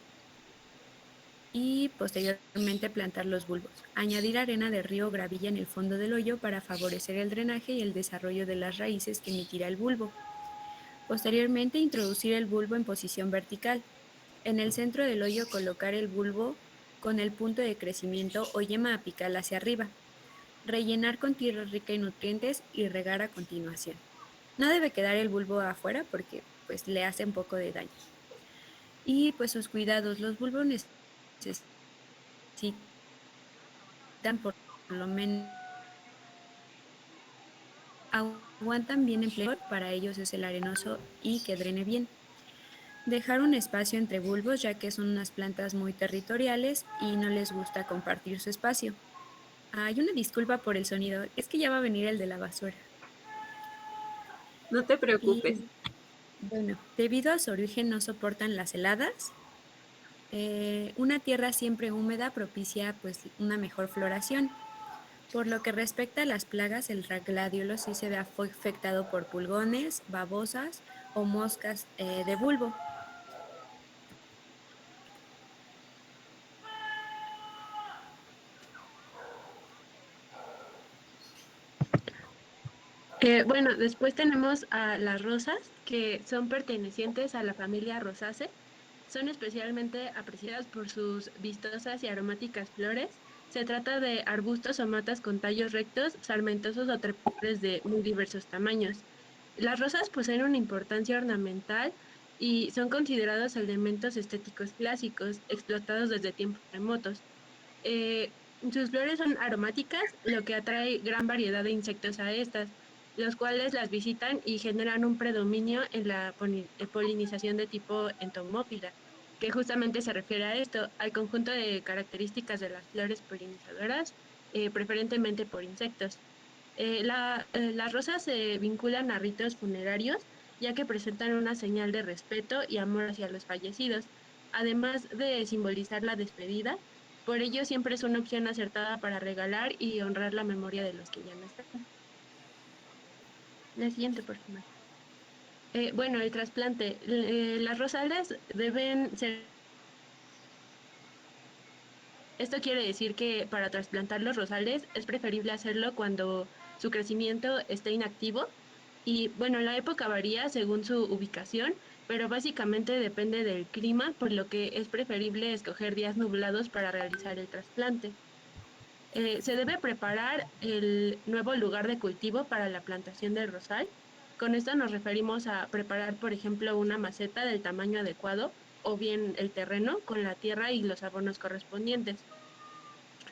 y posteriormente plantar los bulbos. Añadir arena de río o gravilla en el fondo del hoyo para favorecer el drenaje y el desarrollo de las raíces que emitirá el bulbo. Posteriormente, introducir el bulbo en posición vertical. En el centro del hoyo colocar el bulbo con el punto de crecimiento o yema apical hacia arriba. Rellenar con tierra rica en nutrientes y regar a continuación. No debe quedar el bulbo afuera porque pues le hace un poco de daño. Y pues sus cuidados, los bulbos necesitan por lo menos aguantan bien en flor, para ellos es el arenoso y que drene bien. Dejar un espacio entre bulbos ya que son unas plantas muy territoriales y no les gusta compartir su espacio. Hay una disculpa por el sonido, es que ya va a venir el de la basura. No te preocupes. Y bueno, debido a su origen no soportan las heladas. Una tierra siempre húmeda propicia pues una mejor floración. Por lo que respecta a las plagas, el gladiolo sí se ve afectado por pulgones, babosas o moscas de bulbo. Bueno, después tenemos a las rosas, que son pertenecientes a la familia Rosaceae. Son especialmente apreciadas por sus vistosas y aromáticas flores. Se trata de arbustos o matas con tallos rectos, sarmentosos o trepidales de muy diversos tamaños. Las rosas poseen una importancia ornamental y son considerados elementos estéticos clásicos, explotados desde tiempos remotos. Eh, Sus flores son aromáticas, lo que atrae gran variedad de insectos a estas, los cuales las visitan y generan un predominio en la polinización de tipo entomófila, que justamente se refiere a esto, al conjunto de características de las flores polinizadoras, preferentemente por insectos. Las rosas se vinculan a ritos funerarios, ya que presentan una señal de respeto y amor hacia los fallecidos, además de simbolizar la despedida. Por ello, siempre es una opción acertada para regalar y honrar la memoria de los que ya no están. La siguiente, por favor. Bueno, el trasplante. Las rosales deben ser. Esto quiere decir que para trasplantar los rosales es preferible hacerlo cuando su crecimiento esté inactivo. Y bueno, la época varía según su ubicación, pero básicamente depende del clima, por lo que es preferible escoger días nublados para realizar el trasplante. Se debe preparar el nuevo lugar de cultivo para la plantación del rosal. Con esto nos referimos a preparar, por ejemplo, una maceta del tamaño adecuado o bien el terreno con la tierra y los abonos correspondientes.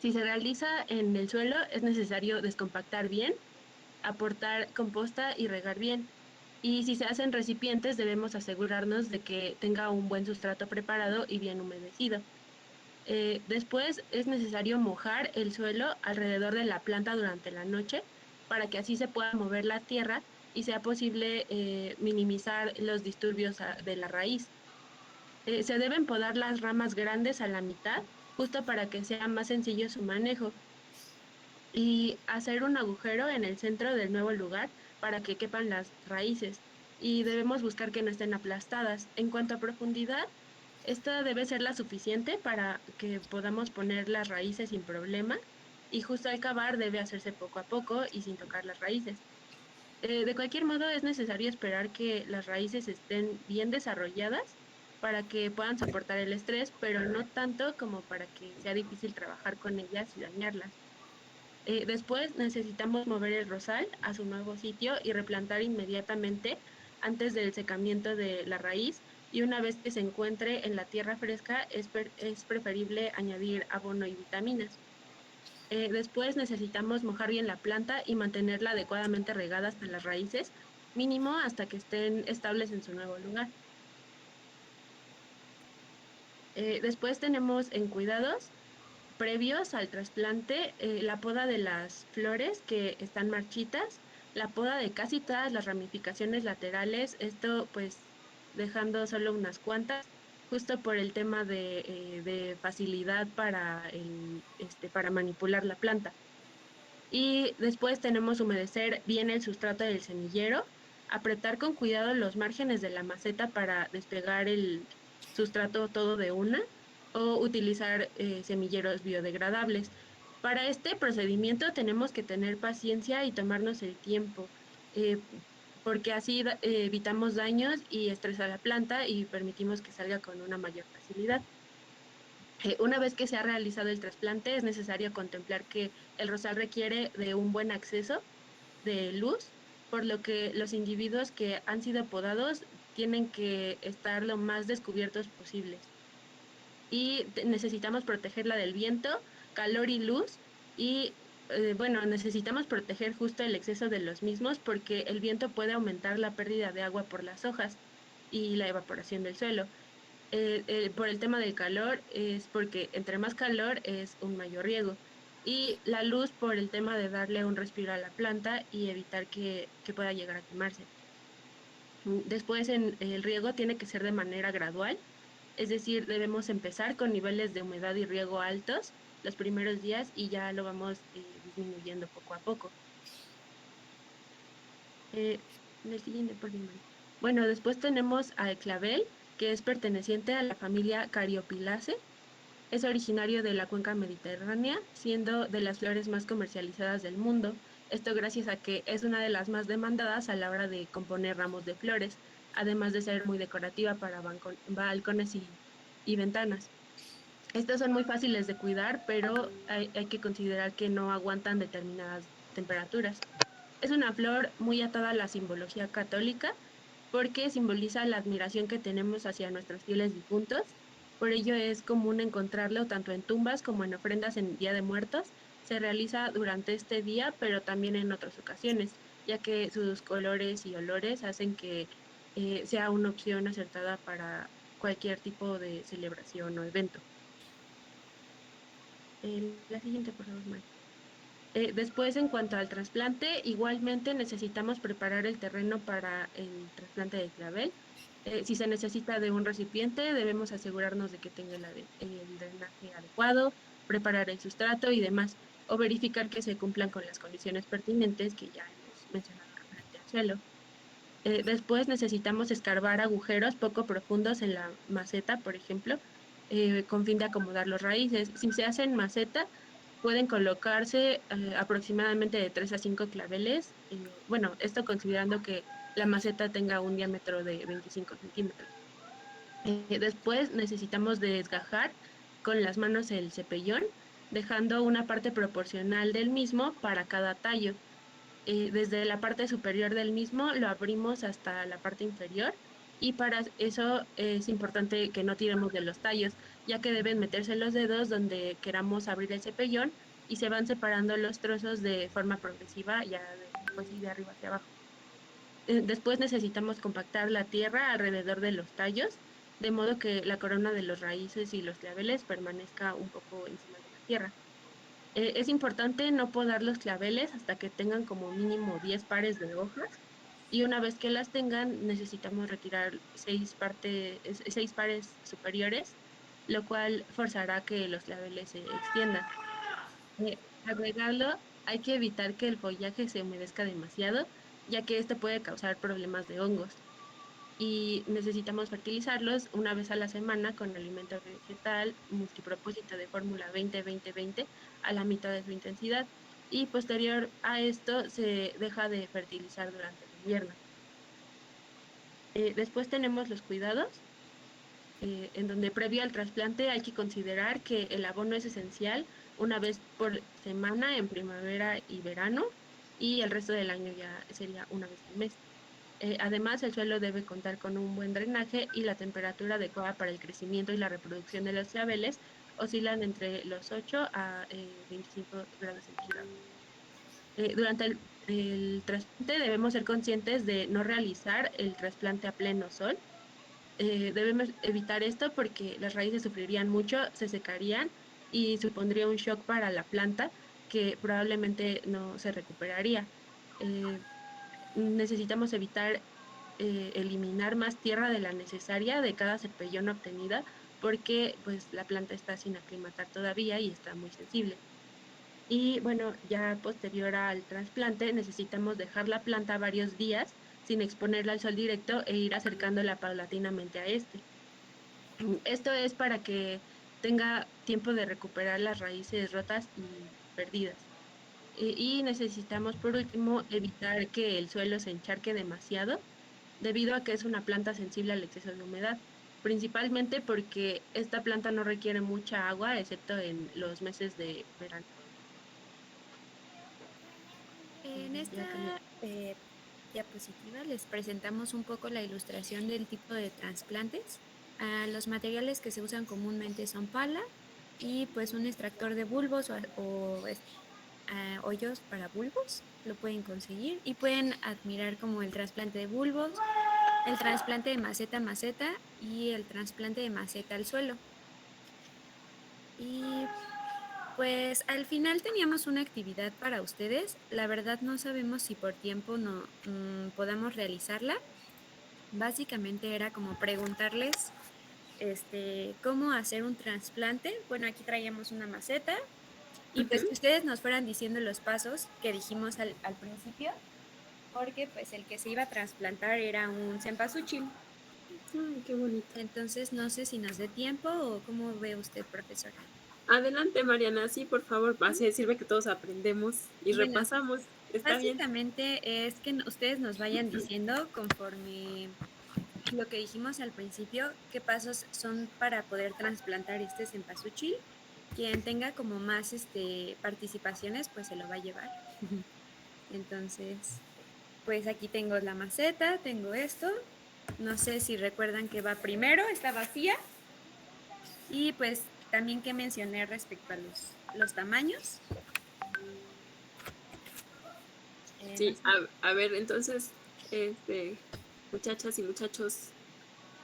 Si se realiza en el suelo, es necesario descompactar bien, aportar composta y regar bien. Y si se hacen recipientes, debemos asegurarnos de que tenga un buen sustrato preparado y bien humedecido. Después es necesario mojar el suelo alrededor de la planta durante la noche para que así se pueda mover la tierra y sea posible minimizar los disturbios de la raíz. Se deben podar las ramas grandes a la mitad, justo para que sea más sencillo su manejo, y hacer un agujero en el centro del nuevo lugar para que quepan las raíces. Y debemos buscar que no estén aplastadas. En cuanto a profundidad, esta debe ser la suficiente para que podamos poner las raíces sin problema. Y justo al cavar debe hacerse poco a poco y sin tocar las raíces. De cualquier modo, es necesario esperar que las raíces estén bien desarrolladas para que puedan soportar el estrés, pero no tanto como para que sea difícil trabajar con ellas y dañarlas. Después necesitamos mover el rosal a su nuevo sitio y replantar inmediatamente antes del secamiento de la raíz, y una vez que se encuentre en la tierra fresca es preferible añadir abono y vitaminas. Después necesitamos mojar bien la planta y mantenerla adecuadamente regada hasta las raíces, mínimo hasta que estén estables en su nuevo lugar. Después tenemos en cuidados previos al trasplante, la poda de las flores que están marchitas, la poda de casi todas las ramificaciones laterales, esto pues dejando solo unas cuantas, justo por el tema de facilidad para manipular la planta. Y después tenemos humedecer bien el sustrato del semillero, apretar con cuidado los márgenes de la maceta para despegar el sustrato todo de una, o utilizar semilleros biodegradables. Para este procedimiento tenemos que tener paciencia y tomarnos el tiempo, eh, porque así evitamos daños y estrés a la planta y permitimos que salga con una mayor facilidad. Una vez que se ha realizado el trasplante, es necesario contemplar que el rosal requiere de un buen acceso de luz, por lo que los individuos que han sido podados tienen que estar lo más descubiertos posibles. Y necesitamos protegerla del viento, calor y luz. Y bueno, necesitamos proteger justo el exceso de los mismos porque el viento puede aumentar la pérdida de agua por las hojas y la evaporación del suelo. Por el tema del calor es porque entre más calor es un mayor riego. Y la luz por el tema de darle un respiro a la planta y evitar que pueda llegar a quemarse. Después el riego tiene que ser de manera gradual, es decir, debemos empezar con niveles de humedad y riego altos los primeros días y ya lo vamos disminuyendo poco a poco. En el siguiente, por favor. Bueno, después tenemos al clavel, que es perteneciente a la familia Caryophyllaceae. Es originario de la cuenca mediterránea, siendo de las flores más comercializadas del mundo. Esto gracias a que es una de las más demandadas a la hora de componer ramos de flores, además de ser muy decorativa para balcones y ventanas. Estos son muy fáciles de cuidar, pero hay que considerar que no aguantan determinadas temperaturas. Es una flor muy atada a la simbología católica porque simboliza la admiración que tenemos hacia nuestros fieles difuntos. Por ello es común encontrarlo tanto en tumbas como en ofrendas en Día de Muertos. Se realiza durante este día, pero también en otras ocasiones, ya que sus colores y olores hacen que sea una opción acertada para cualquier tipo de celebración o evento. La siguiente, por favor, Mari. Después, en cuanto al trasplante, igualmente necesitamos preparar el terreno para el trasplante de clavel. Si se necesita de un recipiente, debemos asegurarnos de que tenga el drenaje adecuado, preparar el sustrato y demás, o verificar que se cumplan con las condiciones pertinentes que ya hemos mencionado referente al suelo. Después necesitamos escarbar agujeros poco profundos en la maceta, por ejemplo, con fin de acomodar las raíces. Si se hace en maceta, pueden colocarse aproximadamente de 3 a 5 claveles. Bueno, esto considerando que la maceta tenga un diámetro de 25 centímetros. Después necesitamos desgajar con las manos el cepellón, dejando una parte proporcional del mismo para cada tallo. Desde la parte superior del mismo lo abrimos hasta la parte inferior y para eso es importante que no tiremos de los tallos, ya que deben meterse los dedos donde queramos abrir el cepellón y se van separando los trozos de forma progresiva, ya pues, de arriba hacia abajo. Después necesitamos compactar la tierra alrededor de los tallos, de modo que la corona de los raíces y los claveles permanezca un poco encima de la tierra. Es importante no podar los claveles hasta que tengan como mínimo 10 pares de hojas y una vez que las tengan necesitamos retirar 6 pares superiores, lo cual forzará que los claveles se extiendan. Al regarlo hay que evitar que el follaje se humedezca demasiado, ya que esto puede causar problemas de hongos y necesitamos fertilizarlos una vez a la semana con alimento vegetal multipropósito de fórmula 20-20-20 a la mitad de su intensidad y posterior a esto se deja de fertilizar durante el invierno. Después tenemos los cuidados, en donde previo al trasplante hay que considerar que el abono es esencial una vez por semana en primavera y verano y el resto del año ya sería una vez al mes. Además, el suelo debe contar con un buen drenaje y la temperatura adecuada para el crecimiento y la reproducción de los claveles oscilan entre los 8 a 25 grados centígrados. Durante el trasplante debemos ser conscientes de no realizar el trasplante a pleno sol. Debemos evitar esto porque las raíces sufrirían mucho, se secarían y supondría un shock para la planta que probablemente no se recuperaría. Necesitamos evitar eliminar más tierra de la necesaria de cada cepellón obtenida porque pues la planta está sin aclimatar todavía y está muy sensible. Y bueno, ya posterior al trasplante necesitamos dejar la planta varios días sin exponerla al sol directo e ir acercándola paulatinamente a este. Esto es para que tenga tiempo de recuperar las raíces rotas y perdidas. Y necesitamos, por último, evitar que el suelo se encharque demasiado, debido a que es una planta sensible al exceso de humedad, principalmente porque esta planta no requiere mucha agua, excepto en los meses de verano. En Ya esta cambió. diapositiva les presentamos un poco la ilustración del tipo de trasplantes. Los materiales que se usan comúnmente son pala y pues un extractor de bulbos o hoyos para bulbos, lo pueden conseguir y pueden admirar como el trasplante de bulbos, el trasplante de maceta a maceta y el trasplante de maceta al suelo. Y pues al final teníamos una actividad para ustedes. La verdad no sabemos si por tiempo no podamos realizarla. Básicamente era como preguntarles cómo hacer un trasplante. Bueno, aquí traíamos una maceta y pues que ustedes nos fueran diciendo los pasos que dijimos al principio, porque pues el que se iba a trasplantar era un cempasúchil. Ay, qué bonito. Entonces no sé si nos dé tiempo o cómo ve usted, profesora. Adelante, Mariana, sí, por favor, así sirve que todos aprendemos y Bueno, repasamos. Está bien. básicamente es que ustedes nos vayan diciendo conforme lo que dijimos al principio, qué pasos son para poder trasplantar este cempasúchil. Quien tenga como más participaciones, pues se lo va a llevar. Entonces, pues aquí tengo la maceta, tengo esto. No sé si recuerdan que va primero, está vacía. Y pues también que mencioné respecto a los tamaños. No Sí, sé. a ver, entonces, muchachas y muchachos,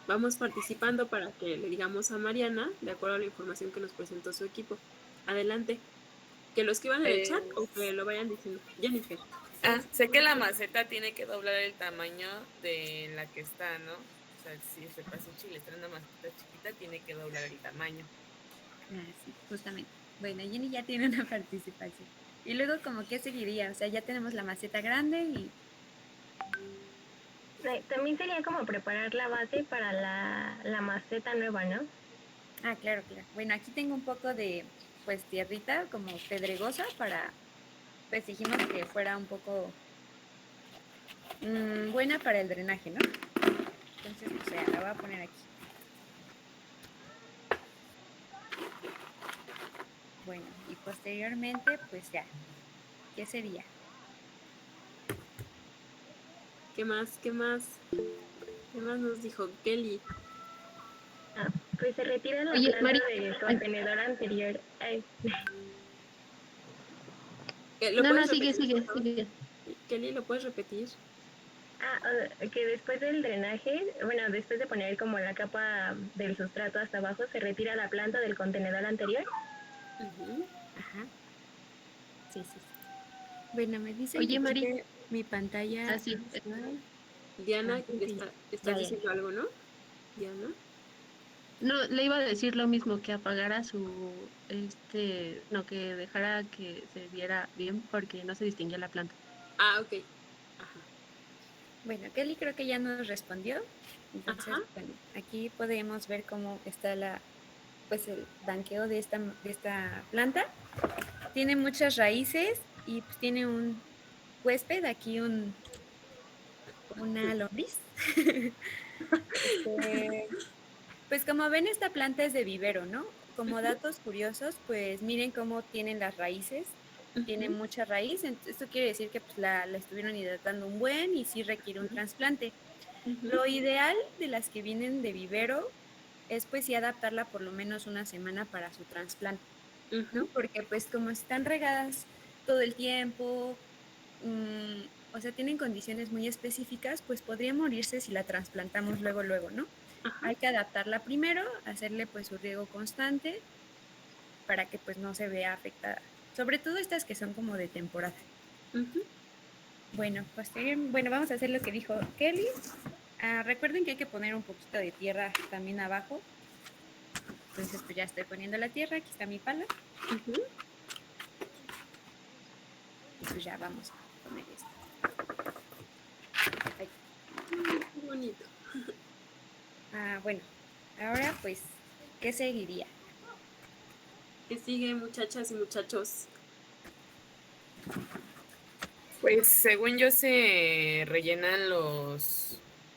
vamos participando para que le digamos a Mariana, de acuerdo a la información que nos presentó su equipo. Adelante. ¿Que lo escriban en el chat o que lo vayan diciendo? Jennifer. Sé que la maceta tiene que doblar el tamaño de la que está, ¿no? O sea, si se pasa un chile, está en una maceta chiquita, tiene que doblar el tamaño. Sí, justamente. Bueno, Jenny ya tiene una participación. Y luego, como qué seguiría? O sea, ya tenemos la maceta grande y... También sería como preparar la base para la maceta nueva, ¿no? Ah, claro, claro. Bueno, aquí tengo un poco de, pues, tierrita como pedregosa para, pues dijimos que fuera un poco buena para el drenaje, ¿no? Entonces, o sea, la voy a poner aquí. Bueno, y posteriormente, pues ya, ¿qué sería? ¿Qué más? ¿Qué más? ¿Qué más nos dijo Kelly? Pues se retira la Oye, planta Mari, del contenedor anterior. Ay. ¿Lo no, puedes sigue, repetir, por sigue, favor? sigue. Kelly, ¿lo puedes repetir? Que después del drenaje, bueno, después de poner como la capa del sustrato hasta abajo, se retira la planta del contenedor anterior. Ajá. Sí, sí, sí. Bueno, me dicen que Oye, Mari, aquí mi pantalla así. está... Diana, creo que ya, estás ya. diciendo algo, ¿no? Diana. No, le iba a decir lo mismo, que apagara no, que dejara que se viera bien porque no se distinguía la planta. Ah, ok. Ajá. Bueno, Kelly creo que ya nos respondió. Ajá. Entonces, bueno, aquí podemos ver cómo está pues el banqueo de esta planta. Tiene muchas raíces y pues tiene un huésped, aquí una lombriz. Pues como ven, esta planta es de vivero, ¿no? Como datos curiosos, pues miren cómo tienen las raíces. Tiene Ujú, mucha raíz, esto quiere decir que pues, la estuvieron hidratando un buen y sí requiere un trasplante. ujú, Lo ideal de las que vienen de vivero es pues sí adaptarla por lo menos una semana para su trasplante, ¿no? ujú. Porque pues como están regadas todo el tiempo, o sea, tienen condiciones muy específicas, pues podría morirse si la trasplantamos luego, luego, ¿no? Ajá. Hay que adaptarla primero, hacerle pues su riego constante para que pues no se vea afectada. Sobre todo estas que son como de temporada. Ujú. Bueno, bueno, vamos a hacer lo que dijo Kelly. Recuerden que hay que poner un poquito de tierra también abajo. Entonces pues ya estoy poniendo la tierra, aquí está mi pala. Ujú. Y pues ya vamos a poner esto. Ahí. Qué bonito. Bueno, ahora pues, ¿qué seguiría? ¿Qué sigue, muchachas y muchachos? Pues según yo se rellenan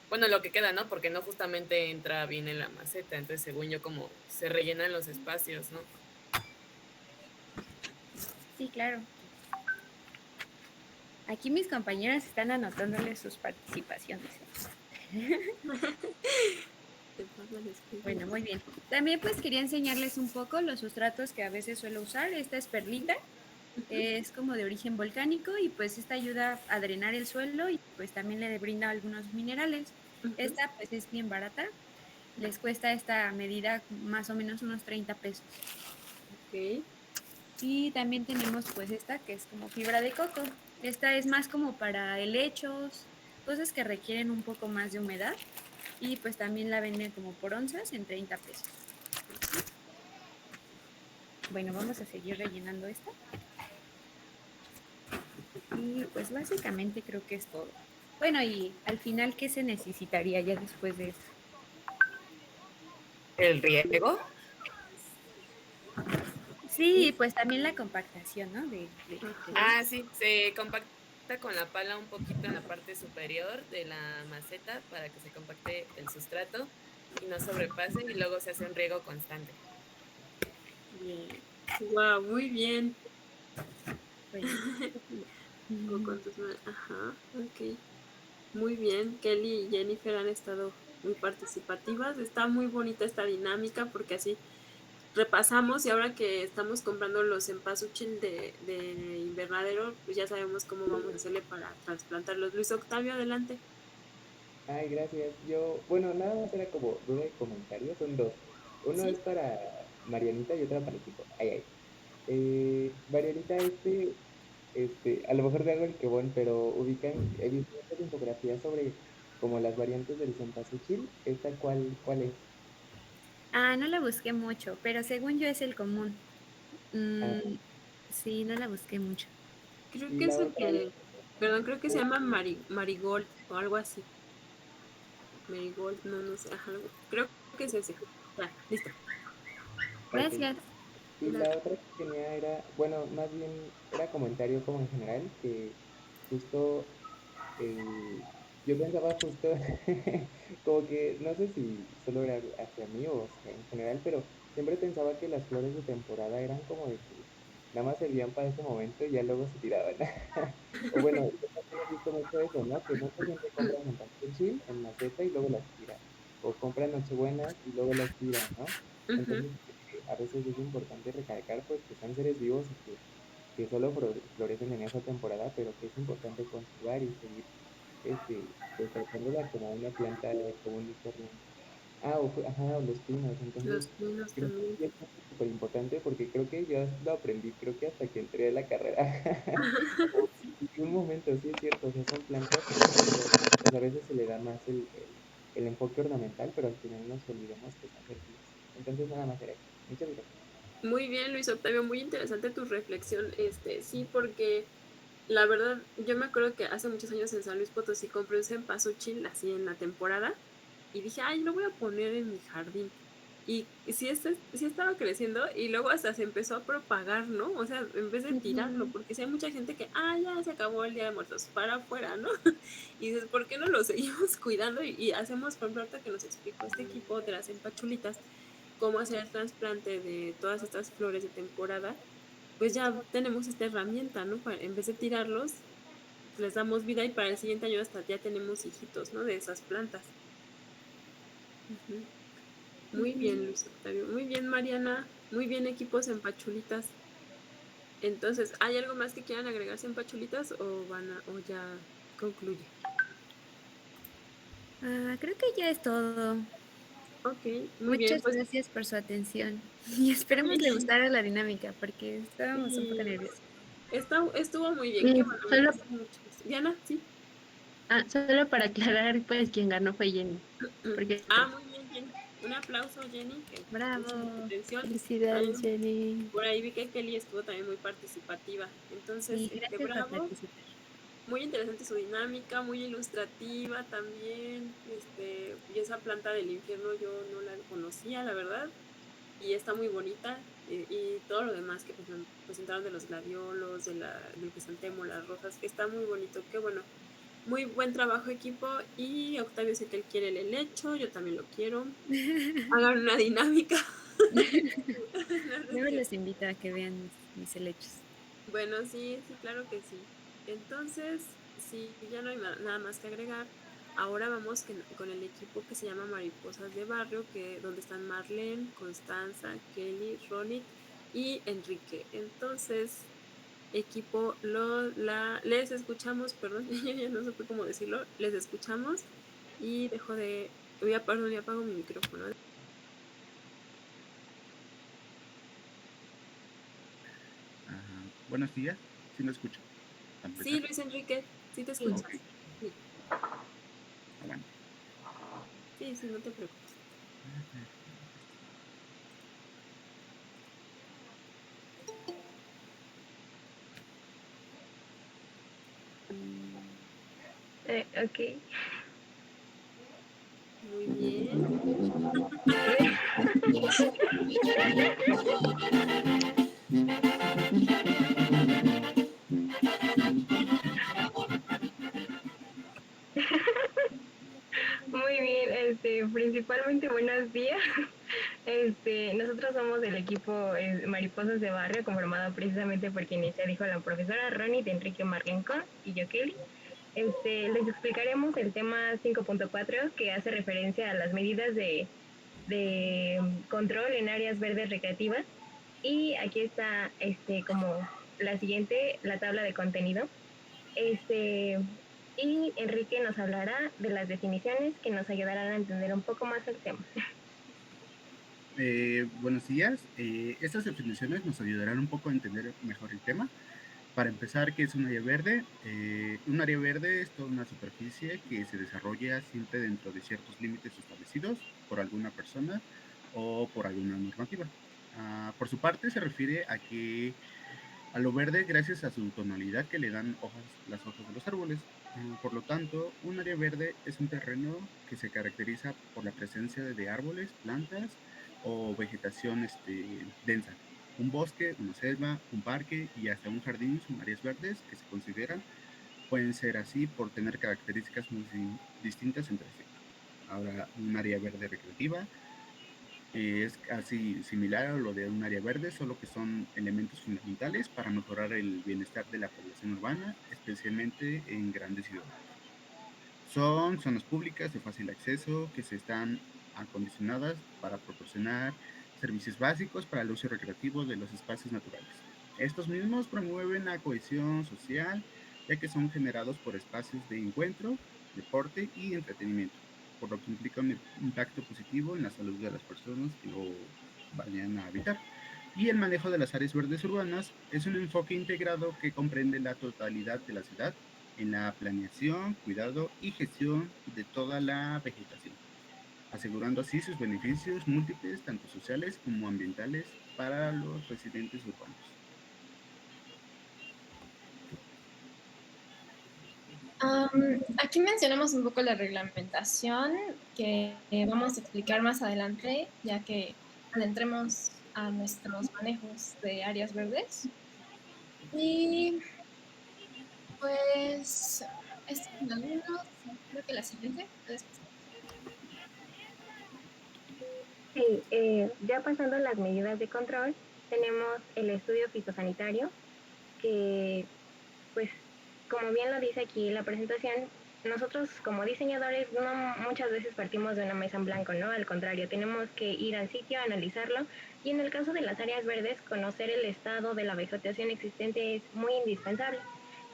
bueno, lo que queda, ¿no? Porque no justamente entra bien en la maceta, entonces según yo como se rellenan los espacios, ¿no? Sí, claro. Aquí mis compañeras están anotándole sus participaciones. Bueno, muy bien. También pues quería enseñarles un poco los sustratos que a veces suelo usar. Esta es perlita, es como de origen volcánico y pues esta ayuda a drenar el suelo y pues también le brinda algunos minerales. Esta pues es bien barata, les cuesta esta medida más o menos unos 30 pesos. Ok. Y también tenemos pues esta que es como fibra de coco. Esta es más como para helechos, cosas que requieren un poco más de humedad y pues también la venden como por onzas en 30 pesos. Bueno, vamos a seguir rellenando esta. Y pues básicamente creo que es todo. Bueno, y al final, ¿qué se necesitaría ya después de esto? ¿El riego? Sí, pues también la compactación, ¿no? Ah, sí, se compacta con la pala un poquito en la parte superior de la maceta para que se compacte el sustrato y no sobrepase y luego se hace un riego constante. Bien. Wow, muy bien. Bueno. O con tus manos. Ajá, ok. Muy bien. Kelly y Jennifer han estado muy participativas. Está muy bonita esta dinámica porque así repasamos y ahora que estamos comprando los cempasúchil de invernadero, pues ya sabemos cómo vamos a hacerle para trasplantarlos. Luis Octavio, adelante. Ay, gracias. Bueno, nada más era como duda y comentario, son dos. Uno ¿Sí? es para Marianita y otra para el equipo. Ay, ay. Marianita, a lo mejor te hago el quebón, pero he visto muchas infografías sobre como las variantes del cempasúchil. ¿Esta cuál es? Ah, no la busqué mucho, pero según yo es el común. Ah, Sí, no la busqué mucho. Creo y que es la el otra es, que, perdón, creo que se llama Marigold o algo así. Marigold, no, no sé, ajá, creo que es ese. Ya, listo. ok. Gracias. Y la otra que tenía era, bueno, más bien era comentario como en general, que justo yo pensaba justo, como que, no sé si solo era hacia mí o sea, en general, pero siempre pensaba que las flores de temporada eran como de que nada más servían para ese momento y ya luego se tiraban. O bueno, yo también he visto mucho eso, ¿no? Que mucha gente compra cempasúchil en maceta y luego las tira. O compra nochebuenas y luego las tira, ¿no? Ujú. Entonces, a veces es importante recalcar, pues, que son seres vivos y que solo florecen en esa temporada, pero que es importante conservar y seguir pues tratándola como una planta común y corriente. O los pinos, entonces Los pinos creo también. que es súper importante porque creo que yo lo aprendí, creo que hasta que entré a la carrera. Y un momento, sí es cierto, o sea, son plantas que pues a veces se le da más el enfoque ornamental, pero al final nos olvidamos que son seres vivos. Entonces nada más era eso. Muchas gracias. Muy bien, Luis Octavio, muy interesante tu reflexión. Sí, porque la verdad, yo me acuerdo que hace muchos años en San Luis Potosí compré un cempasúchil así en la temporada y dije, ay, lo voy a poner en mi jardín. Y sí, sí estaba creciendo y luego hasta se empezó a propagar, ¿no? O sea, en vez de tirarlo, Ujú. porque sí hay mucha gente que, ya se acabó el Día de Muertos, para afuera, ¿no? Y dices, ¿por qué no lo seguimos cuidando? Y hacemos, por ejemplo, ahorita que nos explicó este equipo de las empachulitas, cómo hacer el trasplante de todas estas flores de temporada, pues ya tenemos esta herramienta, ¿no? En vez de tirarlos, les damos vida y para el siguiente año hasta ya tenemos hijitos, ¿no? De esas plantas. Ujú. Muy bien, Luis Octavio. Muy bien, Mariana. Muy bien, equipos en Pachulitas. Entonces, ¿hay algo más que quieran agregarse en Pachulitas o ya concluye? Creo que ya es todo. Ok, muy bien, Muchas pues gracias por su atención y esperemos le sí, gustara la dinámica porque estábamos un poco sí. nerviosos. Estuvo muy bien, qué Y bueno, me solo, parece mucho gusto. Diana, sí. solo para aclarar, pues quien ganó fue Jenny. Porque Muy bien, Jenny. Un aplauso, Jenny, que puso mucha Bravo. atención. Felicidades, También Jenny. por ahí vi que Kelly estuvo también muy participativa. Entonces, Sí, gracias por bravo, participar. muy interesante su dinámica, muy ilustrativa también. Y esa planta del infierno yo no la conocía, la verdad, y está muy bonita. y todo lo demás que presentaron de los gladiolos, del crisantemo, las rosas, que está muy bonito, qué bueno. Muy buen trabajo equipo y Octavio sé que él quiere el helecho, yo también lo quiero. Hagan una dinámica. No, no es Luego cierto. los invito a que vean mis helechos. Bueno, sí, sí, claro que sí. Entonces, si ya no hay nada más que agregar, ahora vamos con el equipo que se llama Mariposas de Barrio, donde están Marlene, Constanza, Kelly, Ronit y Enrique. Entonces, equipo, les escuchamos, perdón, ya no supe cómo decirlo, les escuchamos y perdón, ya apago mi micrófono. Buenos días, ¿sí me escucho? Para Sí, empezar. Luis Enrique, sí te Sí. escuchas. Ok, Sí, bueno. sí, sí, no te preocupes. Ok. Muy bien. Muy bien, principalmente buenos días. Nosotros somos del equipo Mariposas de Barrio, conformado precisamente por quienes ya dijo la profesora Ronnie, de Enrique Marlencon y yo Kelly. Les explicaremos el tema 5.4 que hace referencia a las medidas de control en áreas verdes recreativas. Y aquí está como la siguiente, la tabla de contenido. Este, y Enrique nos hablará de las definiciones que nos ayudarán a entender un poco más el tema. Buenos días. Estas definiciones nos ayudarán un poco a entender mejor el tema. Para empezar, ¿qué es un área verde? Un área verde es toda una superficie que se desarrolla siempre dentro de ciertos límites establecidos por alguna persona o por alguna normativa. Por su parte, se refiere a lo verde gracias a su tonalidad que le dan las hojas de los árboles. Por lo tanto, un área verde es un terreno que se caracteriza por la presencia de árboles, plantas o vegetación densa. Un bosque, una selva, un parque y hasta un jardín son áreas verdes que se consideran, pueden ser así por tener características muy distintas entre sí. Ahora, un área verde recreativa es casi similar a lo de un área verde, solo que son elementos fundamentales para mejorar el bienestar de la población urbana, especialmente en grandes ciudades. Son zonas públicas de fácil acceso que se están acondicionadas para proporcionar servicios básicos para el uso recreativo de los espacios naturales. Estos mismos promueven la cohesión social, ya que son generados por espacios de encuentro, deporte y entretenimiento, por lo que implica un impacto positivo en la salud de las personas que lo vayan a habitar. Y el manejo de las áreas verdes urbanas es un enfoque integrado que comprende la totalidad de la ciudad en la planeación, cuidado y gestión de toda la vegetación, asegurando así sus beneficios múltiples, tanto sociales como ambientales, para los residentes urbanos. Aquí mencionamos un poco la reglamentación que vamos a explicar más adelante, ya que adentremos a nuestros manejos de áreas verdes. Y pues, estos son algunos. Creo que la siguiente. ¿Puedes pasar? Sí, ya pasando las medidas de control, tenemos el estudio fitosanitario, que pues como bien lo dice aquí la presentación, nosotros como diseñadores no muchas veces partimos de una mesa en blanco, ¿no? Al contrario, tenemos que ir al sitio, analizarlo y en el caso de las áreas verdes, conocer el estado de la vegetación existente es muy indispensable.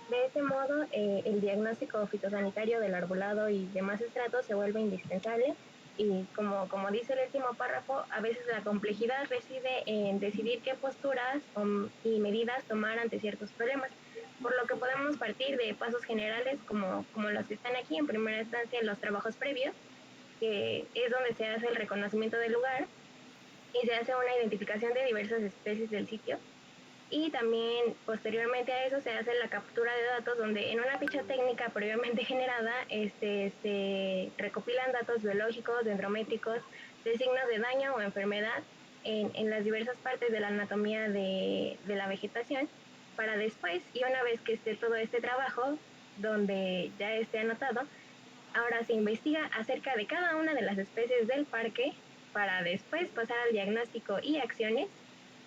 De este modo, el diagnóstico fitosanitario del arbolado y demás estratos se vuelve indispensable y como dice el último párrafo, a veces la complejidad reside en decidir qué posturas y medidas tomar ante ciertos problemas, por lo que podemos partir de pasos generales como los que están aquí, en primera instancia los trabajos previos, que es donde se hace el reconocimiento del lugar y se hace una identificación de diversas especies del sitio y también posteriormente a eso se hace la captura de datos donde en una ficha técnica previamente generada se recopilan datos biológicos, dendrométricos, de signos de daño o enfermedad en las diversas partes de la anatomía de la vegetación, para después, y una vez que esté todo este trabajo, donde ya esté anotado, ahora se investiga acerca de cada una de las especies del parque para después pasar al diagnóstico y acciones,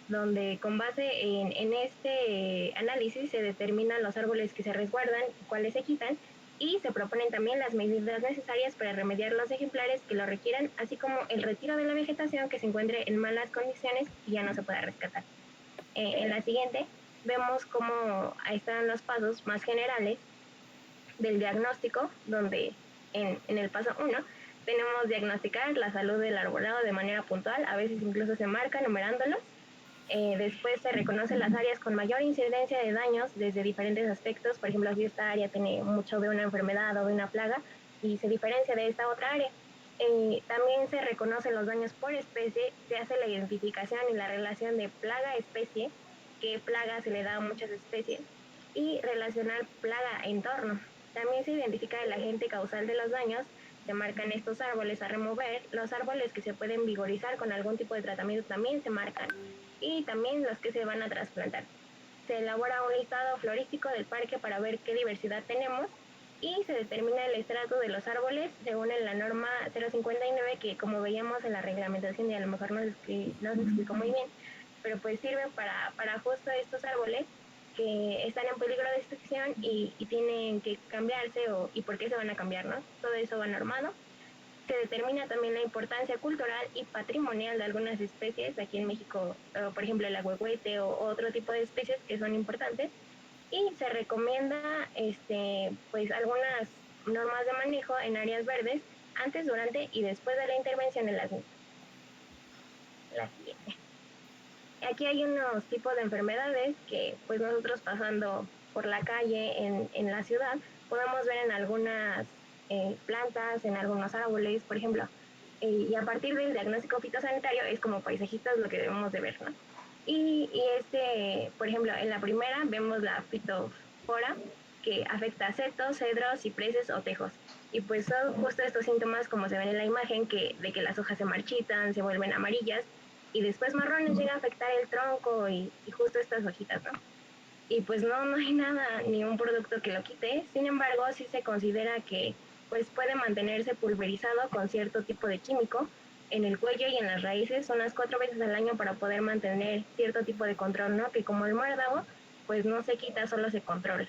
donde con base en este análisis se determinan los árboles que se resguardan y cuáles se quitan, y se proponen también las medidas necesarias para remediar los ejemplares que lo requieran, así como el retiro de la vegetación que se encuentre en malas condiciones y ya no se pueda rescatar. En la siguiente vemos cómo están los pasos más generales del diagnóstico, donde en el paso 1 tenemos diagnosticar la salud del arbolado de manera puntual, a veces incluso se marca numerándolos. Después se reconocen las áreas con mayor incidencia de daños desde diferentes aspectos, por ejemplo, si esta área tiene mucho de una enfermedad o de una plaga y se diferencia de esta otra área. También se reconocen los daños por especie, se hace la identificación y la relación de plaga-especie, qué plaga se le da a muchas especies, y relacionar plaga-entorno. También se identifica el agente causal de los daños, se marcan estos árboles a remover, los árboles que se pueden vigorizar con algún tipo de tratamiento también se marcan, y también los que se van a trasplantar. Se elabora un listado florístico del parque para ver qué diversidad tenemos y se determina el estrato de los árboles según la norma 059, que como veíamos en la reglamentación y a lo mejor no se explicó muy bien, pero pues sirve para justo estos árboles que están en peligro de extinción y tienen que cambiarse y por qué se van a cambiar, ¿no? Todo eso va normado. Se determina también la importancia cultural y patrimonial de algunas especies, aquí en México, por ejemplo, el ahuehuete o otro tipo de especies que son importantes, y se recomienda pues algunas normas de manejo en áreas verdes antes, durante y después de la intervención en las mismas. La siguiente. Aquí hay unos tipos de enfermedades que pues nosotros pasando por la calle en la ciudad podemos ver en algunas plantas, en algunos árboles, por ejemplo, y a partir del diagnóstico fitosanitario es como paisajistas lo que debemos de ver, ¿no? Y por ejemplo, en la primera vemos la fitofora, que afecta a setos, cedros, cipreses o tejos. Y pues son justo estos síntomas como se ven en la imagen, de que las hojas se marchitan, se vuelven amarillas, y después marrones llega a afectar el tronco y justo estas hojitas, ¿no? Y pues no hay nada, ni un producto que lo quite. Sin embargo, sí se considera que pues puede mantenerse pulverizado con cierto tipo de químico en el cuello y en las raíces unas 4 veces al año para poder mantener cierto tipo de control, ¿no? Que como el muérdago, pues no se quita, solo se controla.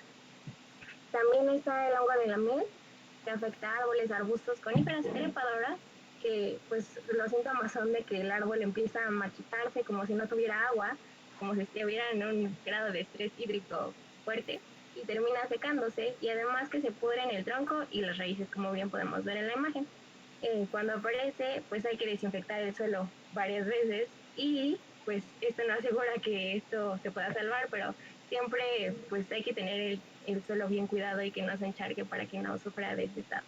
También está el hongo de la miel, que afecta a árboles, arbustos, coníferas y trepadoras, que pues los síntomas son de que el árbol empieza a marchitarse como si no tuviera agua, como si estuviera en un grado de estrés hídrico fuerte, y termina secándose, y además que se pudre en el tronco y las raíces, como bien podemos ver en la imagen. Cuando aparece, pues hay que desinfectar el suelo varias veces, y pues esto no asegura que esto se pueda salvar, pero siempre pues hay que tener el suelo bien cuidado y que no se encharque para que no sufra de este estado.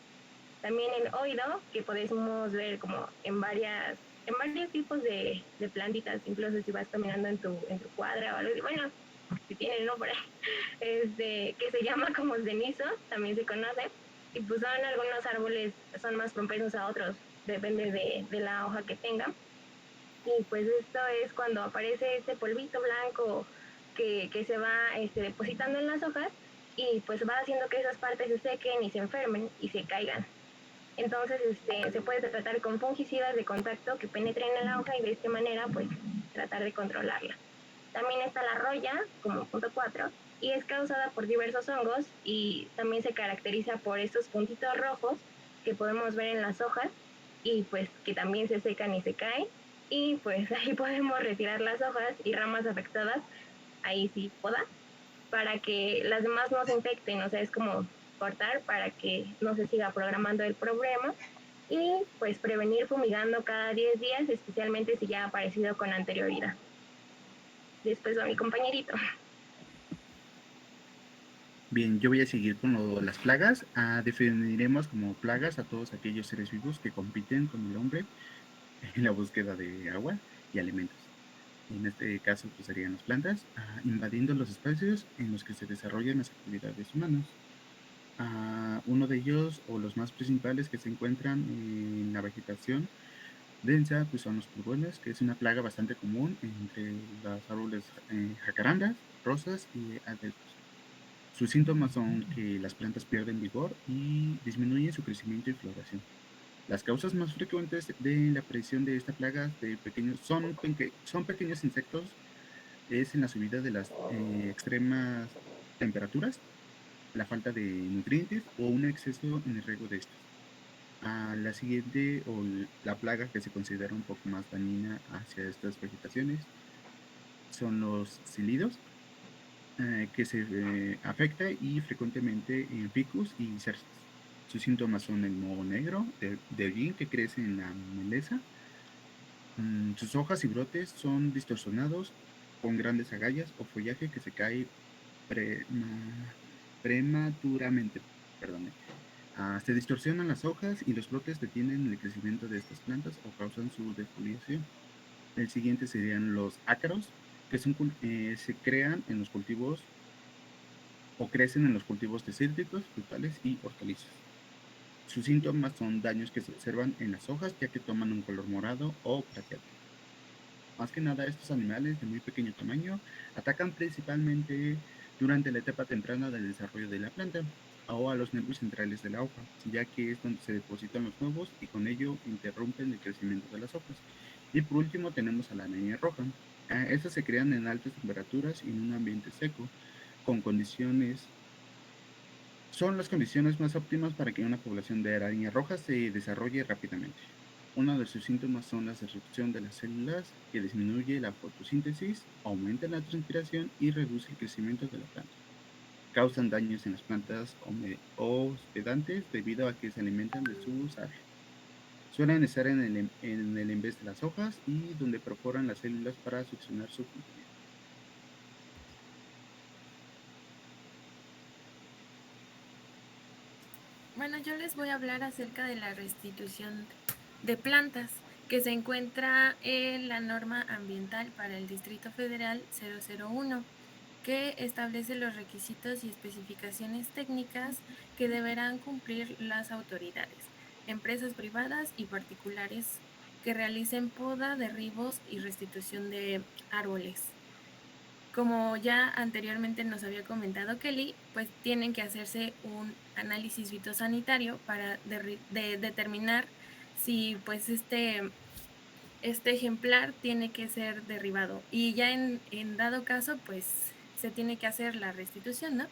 También el oído, que podemos ver como en varios tipos de plantitas, incluso si vas caminando en tu cuadra o algo así, bueno, si tienen, ¿no? Por ahí, que se llama como cenizo, también se conoce, y pues son algunos árboles, son más propensos a otros, depende de la hoja que tengan. Y pues esto es cuando aparece este polvito blanco que se va depositando en las hojas, y pues va haciendo que esas partes se sequen y se enfermen y se caigan. Entonces se puede tratar con fungicidas de contacto que penetren en la hoja y de esta manera pues tratar de controlarla. También está la roya como punto 4 y es causada por diversos hongos y también se caracteriza por estos puntitos rojos que podemos ver en las hojas y pues que también se secan y se caen, y pues ahí podemos retirar las hojas y ramas afectadas, ahí sí poda, para que las demás no se infecten, o sea, es como cortar para que no se siga programando el problema, y pues prevenir fumigando cada 10 días, especialmente si ya ha aparecido con anterioridad. Después va mi compañerito. Bien, yo voy a seguir con las plagas. Definiremos como plagas a todos aquellos seres vivos que compiten con el hombre en la búsqueda de agua y alimentos. En este caso, pues serían las plantas, invadiendo los espacios en los que se desarrollan las actividades humanas. Uno de ellos, o los más principales que se encuentran en la vegetación, densa, pues son los pulgones, que es una plaga bastante común entre los árboles jacarandas, rosas y adelfos. Sus síntomas son que las plantas pierden vigor y disminuyen su crecimiento y floración. Las causas más frecuentes de la aparición de esta plaga de pequeños, son pequeños insectos, es en la subida de las extremas temperaturas, la falta de nutrientes o un exceso en el riego de estos. La siguiente, la plaga que se considera un poco más dañina hacia estas vegetaciones, son los cilidos, que se afecta y frecuentemente en ficus y cerces. Sus síntomas son el moho negro de hollín que crece en la maleza. Sus hojas y brotes son distorsionados con grandes agallas o follaje que se cae prematuramente. Perdón. Se distorsionan las hojas y los brotes detienen el crecimiento de estas plantas o causan su defoliación. El siguiente serían los ácaros, que se crean en los cultivos o crecen en los cultivos de cítricos, frutales y hortalizas. Sus síntomas son daños que se observan en las hojas, ya que toman un color morado o plateado. Más que nada, estos animales de muy pequeño tamaño atacan principalmente durante la etapa temprana del desarrollo de la planta o a los nervios centrales de la hoja, ya que es donde se depositan los nuevos y con ello interrumpen el crecimiento de las hojas. Y por último tenemos a la araña roja. Estas se crean en altas temperaturas y en un ambiente seco, con son las condiciones más óptimas para que una población de araña roja se desarrolle rápidamente. Uno de sus síntomas son la destrucción de las células, que disminuye la fotosíntesis, aumenta la transpiración y reduce el crecimiento de la planta. Causan daños en las plantas hospedantes debido a que se alimentan de su savia. Suelen estar en el en vez de las hojas y donde perforan las células para succionar su contenido. Bueno, yo les voy a hablar acerca de la restitución de plantas que se encuentra en la norma ambiental para el Distrito Federal 001, que establece los requisitos y especificaciones técnicas que deberán cumplir las autoridades, empresas privadas y particulares que realicen poda, derribos y restitución de árboles. Como ya anteriormente nos había comentado Kelly, pues tienen que hacerse un análisis fitosanitario para determinar si pues este ejemplar tiene que ser derribado. Y ya en dado caso, pues se tiene que hacer la restitución, ¿no?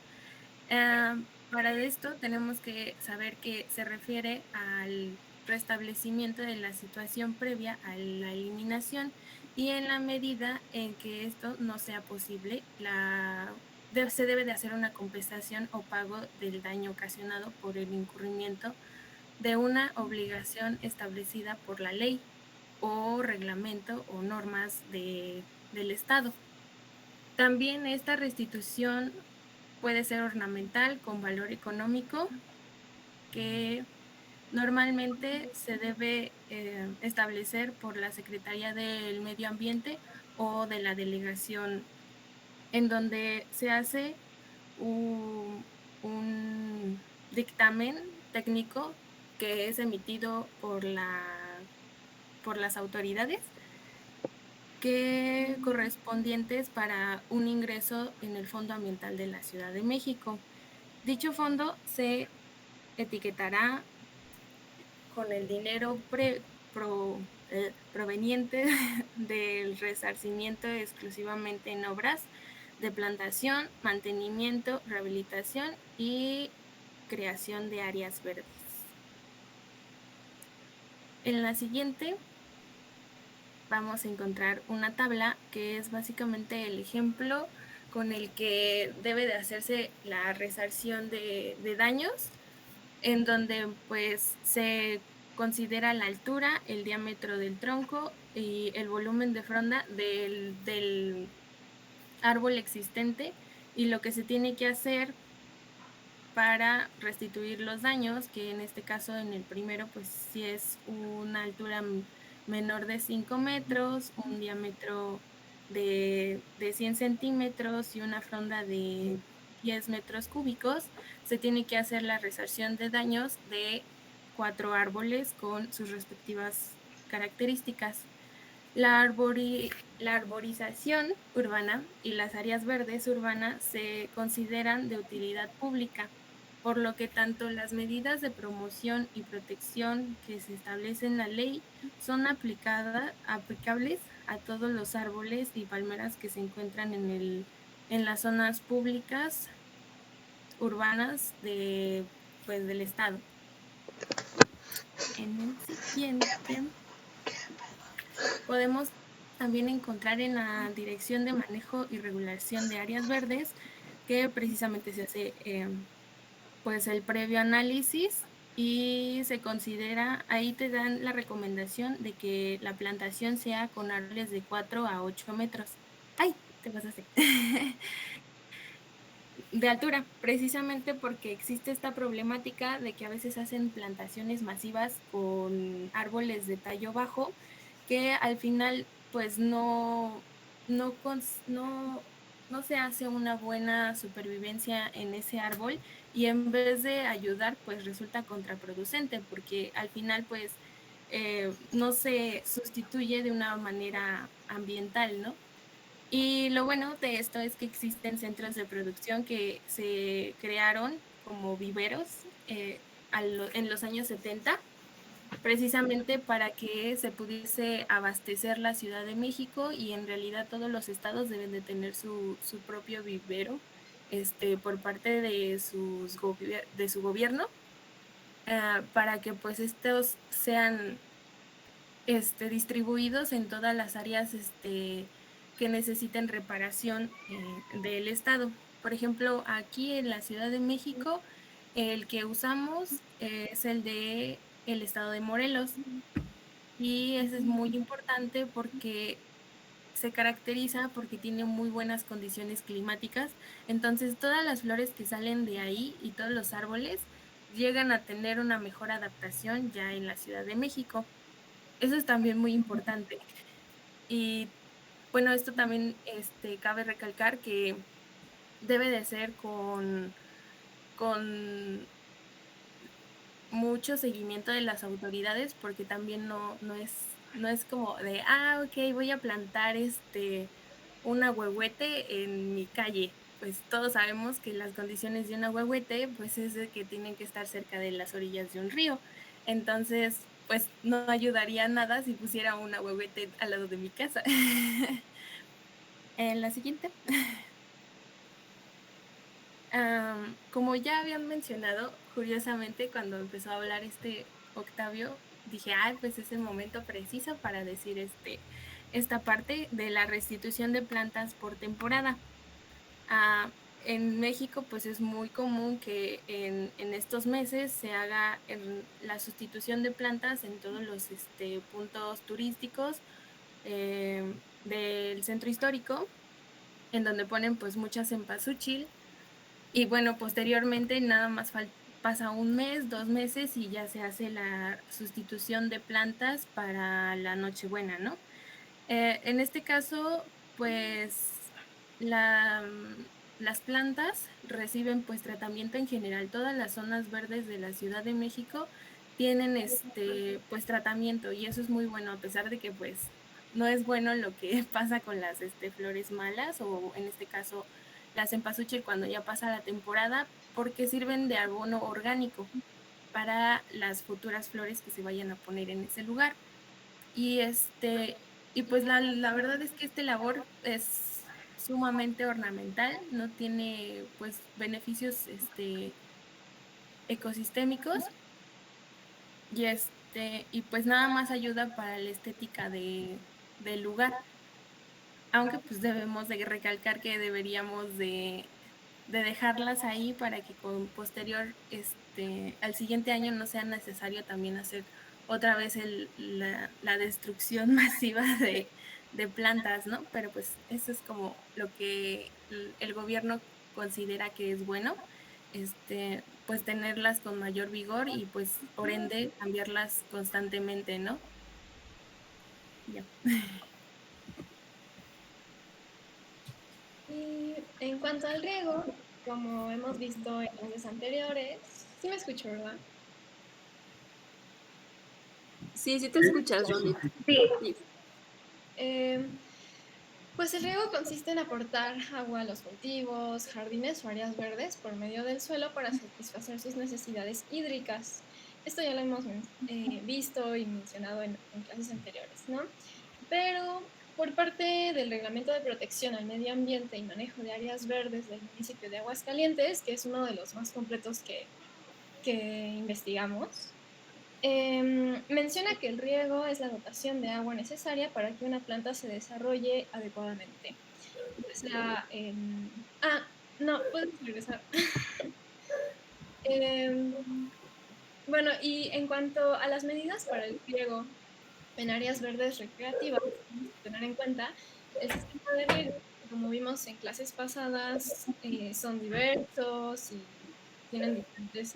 Para esto tenemos que saber que se refiere al restablecimiento de la situación previa a la eliminación y en la medida en que esto no sea posible, se debe de hacer una compensación o pago del daño ocasionado por el incurrimiento de una obligación establecida por la ley o reglamento o normas del Estado. También esta restitución puede ser ornamental con valor económico, que normalmente se debe establecer por la Secretaría del Medio Ambiente o de la delegación, en donde se hace un dictamen técnico que es emitido por las autoridades que correspondientes para un ingreso en el Fondo Ambiental de la Ciudad de México. Dicho fondo se etiquetará con el dinero proveniente del resarcimiento exclusivamente en obras de plantación, mantenimiento, rehabilitación y creación de áreas verdes. En la siguiente vamos a encontrar una tabla que es básicamente el ejemplo con el que debe de hacerse la resarción de daños, en donde pues se considera la altura, el diámetro del tronco y el volumen de fronda del árbol existente y lo que se tiene que hacer para restituir los daños, que en este caso en el primero pues si es una altura menor de 5 metros, un diámetro de 100 centímetros y una fronda de 10 metros cúbicos, se tiene que hacer la resarción de daños de 4 árboles con sus respectivas características. La arborización urbana y las áreas verdes urbanas se consideran de utilidad pública, por lo que tanto las medidas de promoción y protección que se establecen en la ley son aplicables a todos los árboles y palmeras que se encuentran en las zonas públicas urbanas del estado. En el siguiente podemos también encontrar en la Dirección de Manejo y Regulación de Áreas Verdes, que precisamente se hace pues el previo análisis y se considera, ahí te dan la recomendación de que la plantación sea con árboles de 4 a 8 metros. ¡Ay! Te pasaste. De altura, precisamente porque existe esta problemática de que a veces hacen plantaciones masivas con árboles de tallo bajo que al final pues no se hace una buena supervivencia en ese árbol y en vez de ayudar pues resulta contraproducente porque al final pues no se sustituye de una manera ambiental, ¿no? Y lo bueno de esto es que existen centros de producción que se crearon como viveros en los años 70, precisamente para que se pudiese abastecer la Ciudad de México y en realidad todos los estados deben de tener su propio vivero por parte de su gobierno para que pues estos sean distribuidos en todas las áreas que necesiten reparación del estado. Por ejemplo, aquí en la Ciudad de México, el que usamos es el de el estado de Morelos y ese es muy importante porque se caracteriza porque tiene muy buenas condiciones climáticas, entonces todas las flores que salen de ahí y todos los árboles llegan a tener una mejor adaptación ya en la Ciudad de México. Eso es también muy importante. Y bueno, esto también cabe recalcar que debe de ser con mucho seguimiento de las autoridades, porque también no es como de, ok, voy a plantar un ahuehuete en mi calle. Pues todos sabemos que las condiciones de un ahuehuete, pues es de que tienen que estar cerca de las orillas de un río. Entonces, pues no ayudaría nada si pusiera un ahuehuete al lado de mi casa. En la siguiente. Como ya habían mencionado, curiosamente, cuando empezó a hablar Octavio, dije, pues es el momento preciso para decir esta parte de la restitución de plantas por temporada. En México, pues es muy común que en estos meses se haga la sustitución de plantas en todos los puntos turísticos del centro histórico, en donde ponen pues muchas cempasúchil. Y bueno, posteriormente nada más pasa un mes, 2 meses y ya se hace la sustitución de plantas para la Nochebuena, ¿no? En este caso, pues las plantas reciben pues tratamiento en general. Todas las zonas verdes de la Ciudad de México tienen pues tratamiento y eso es muy bueno, a pesar de que pues no es bueno lo que pasa con las flores malas o en este caso las cempasúchil cuando ya pasa la temporada, porque sirven de abono orgánico para las futuras flores que se vayan a poner en ese lugar. Y y pues la verdad es que esta labor es sumamente ornamental, no tiene pues beneficios ecosistémicos y pues nada más ayuda para la estética del lugar. Aunque pues debemos de recalcar que deberíamos de dejarlas ahí para que con posterior al siguiente año no sea necesario también hacer otra vez la destrucción masiva de plantas, ¿no? Pero pues eso es como lo que el gobierno considera que es bueno, pues tenerlas con mayor vigor y pues por ende cambiarlas constantemente, ¿no? Ya. Y en cuanto al riego, como hemos visto en clases anteriores, sí me escucho, ¿verdad? Sí, sí te escuchas, Ronit. Sí. Sí. Pues el riego consiste en aportar agua a los cultivos, jardines o áreas verdes por medio del suelo para satisfacer sus necesidades hídricas. Esto ya lo hemos visto y mencionado en clases anteriores, ¿no? Pero por parte del Reglamento de Protección al Medio Ambiente y Manejo de Áreas Verdes del municipio de Aguascalientes, que es uno de los más completos que investigamos, menciona que el riego es la dotación de agua necesaria para que una planta se desarrolle adecuadamente. O sea, no, puedes regresar. Bueno, y en cuanto a las medidas para el riego en áreas verdes recreativas, tenemos que tener en cuenta el sistema de riego, que como vimos en clases pasadas, son diversos y tienen diferentes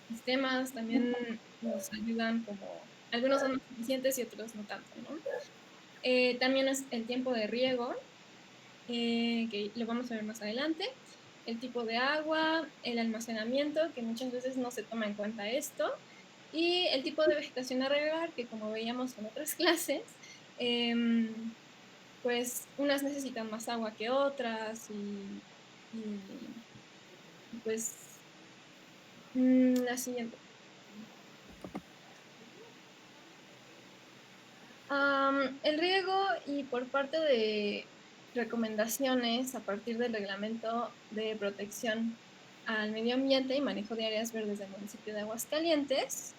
sistemas, también nos ayudan como, algunos son más eficientes y otros no tanto, ¿no? También es el tiempo de riego, que lo vamos a ver más adelante, el tipo de agua, el almacenamiento, que muchas veces no se toma en cuenta esto, y el tipo de vegetación a regar, que como veíamos en otras clases, pues unas necesitan más agua que otras y pues la siguiente. El riego y por parte de recomendaciones a partir del Reglamento de Protección al Medio Ambiente y Manejo de Áreas Verdes del municipio de Aguascalientes,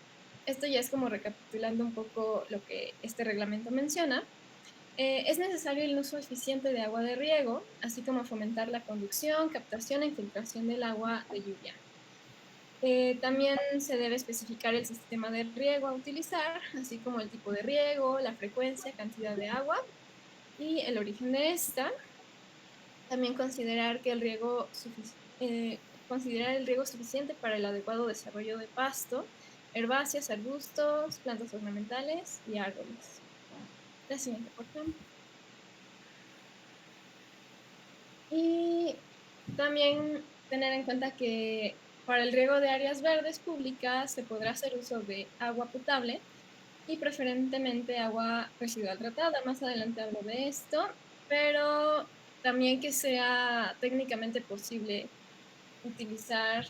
esto ya es como recapitulando un poco lo que este reglamento menciona. Es necesario el uso eficiente de agua de riego, así como fomentar la conducción, captación e infiltración del agua de lluvia. También se debe especificar el sistema de riego a utilizar, así como el tipo de riego, la frecuencia, cantidad de agua y el origen de esta. También considerar el riego suficiente para el adecuado desarrollo de pasto, herbáceas, arbustos, plantas ornamentales y árboles. La siguiente, por favor. Y también tener en cuenta que para el riego de áreas verdes públicas se podrá hacer uso de agua potable y preferentemente agua residual tratada. Más adelante hablo de esto, pero también que sea técnicamente posible utilizar,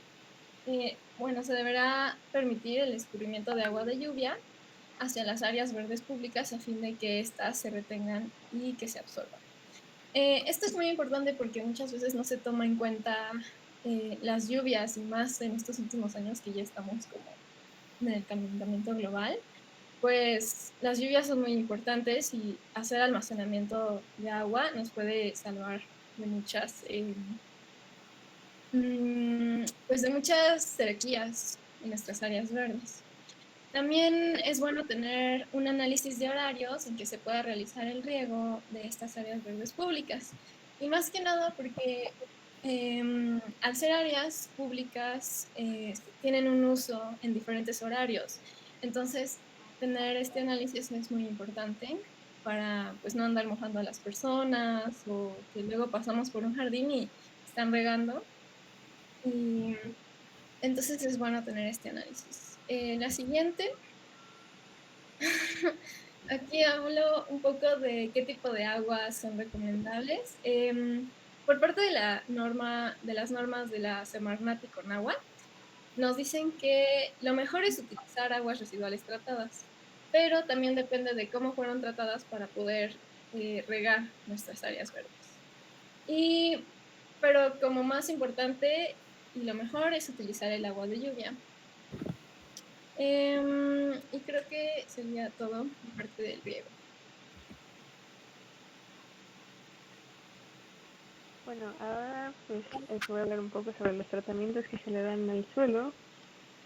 bueno, se deberá permitir el escurrimiento de agua de lluvia hacia las áreas verdes públicas a fin de que éstas se retengan y que se absorban. Esto es muy importante porque muchas veces no se toma en cuenta las lluvias y más en estos últimos años que ya estamos como en el calentamiento global, pues las lluvias son muy importantes y hacer almacenamiento de agua nos puede salvar de muchas, pues de muchas sequías en nuestras áreas verdes. También es bueno tener un análisis de horarios en que se pueda realizar el riego de estas áreas verdes públicas. Y más que nada porque al ser áreas públicas tienen un uso en diferentes horarios. Entonces, tener este análisis es muy importante para pues no andar mojando a las personas o que luego pasamos por un jardín y están regando. Y entonces es bueno tener este análisis. La siguiente. Aquí hablo un poco de qué tipo de aguas son recomendables. Por parte de de las normas de la Semarnat y Conagua, nos dicen que lo mejor es utilizar aguas residuales tratadas, pero también depende de cómo fueron tratadas para poder regar nuestras áreas verdes. Pero como más importante y lo mejor es utilizar el agua de lluvia. Y creo que sería todo por parte del riego. Bueno, ahora pues voy a hablar un poco sobre los tratamientos que se le dan al suelo.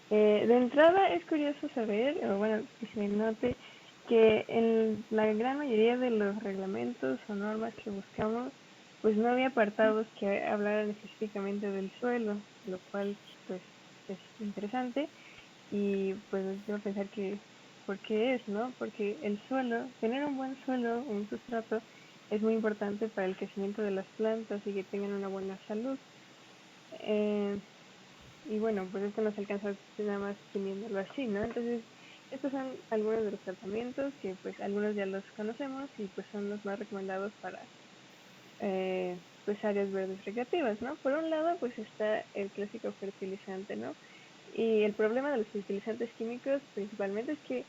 De entrada es curioso saber, o bueno, que se note que en la gran mayoría de los reglamentos o normas que buscamos, pues no había apartados que hablaran específicamente del suelo, lo cual pues es interesante y pues nos lleva a pensar que, ¿por qué es, no? Porque el suelo, tener un buen suelo, un sustrato, es muy importante para el crecimiento de las plantas y que tengan una buena salud. Y bueno, pues esto no se alcanza nada más teniéndolo así, ¿no? Entonces, Estos son algunos de los tratamientos que pues algunos ya los conocemos y pues son los más recomendados para pues áreas verdes recreativas, ¿no? Por un lado pues está el clásico fertilizante, ¿no? Y el problema de los fertilizantes químicos principalmente es que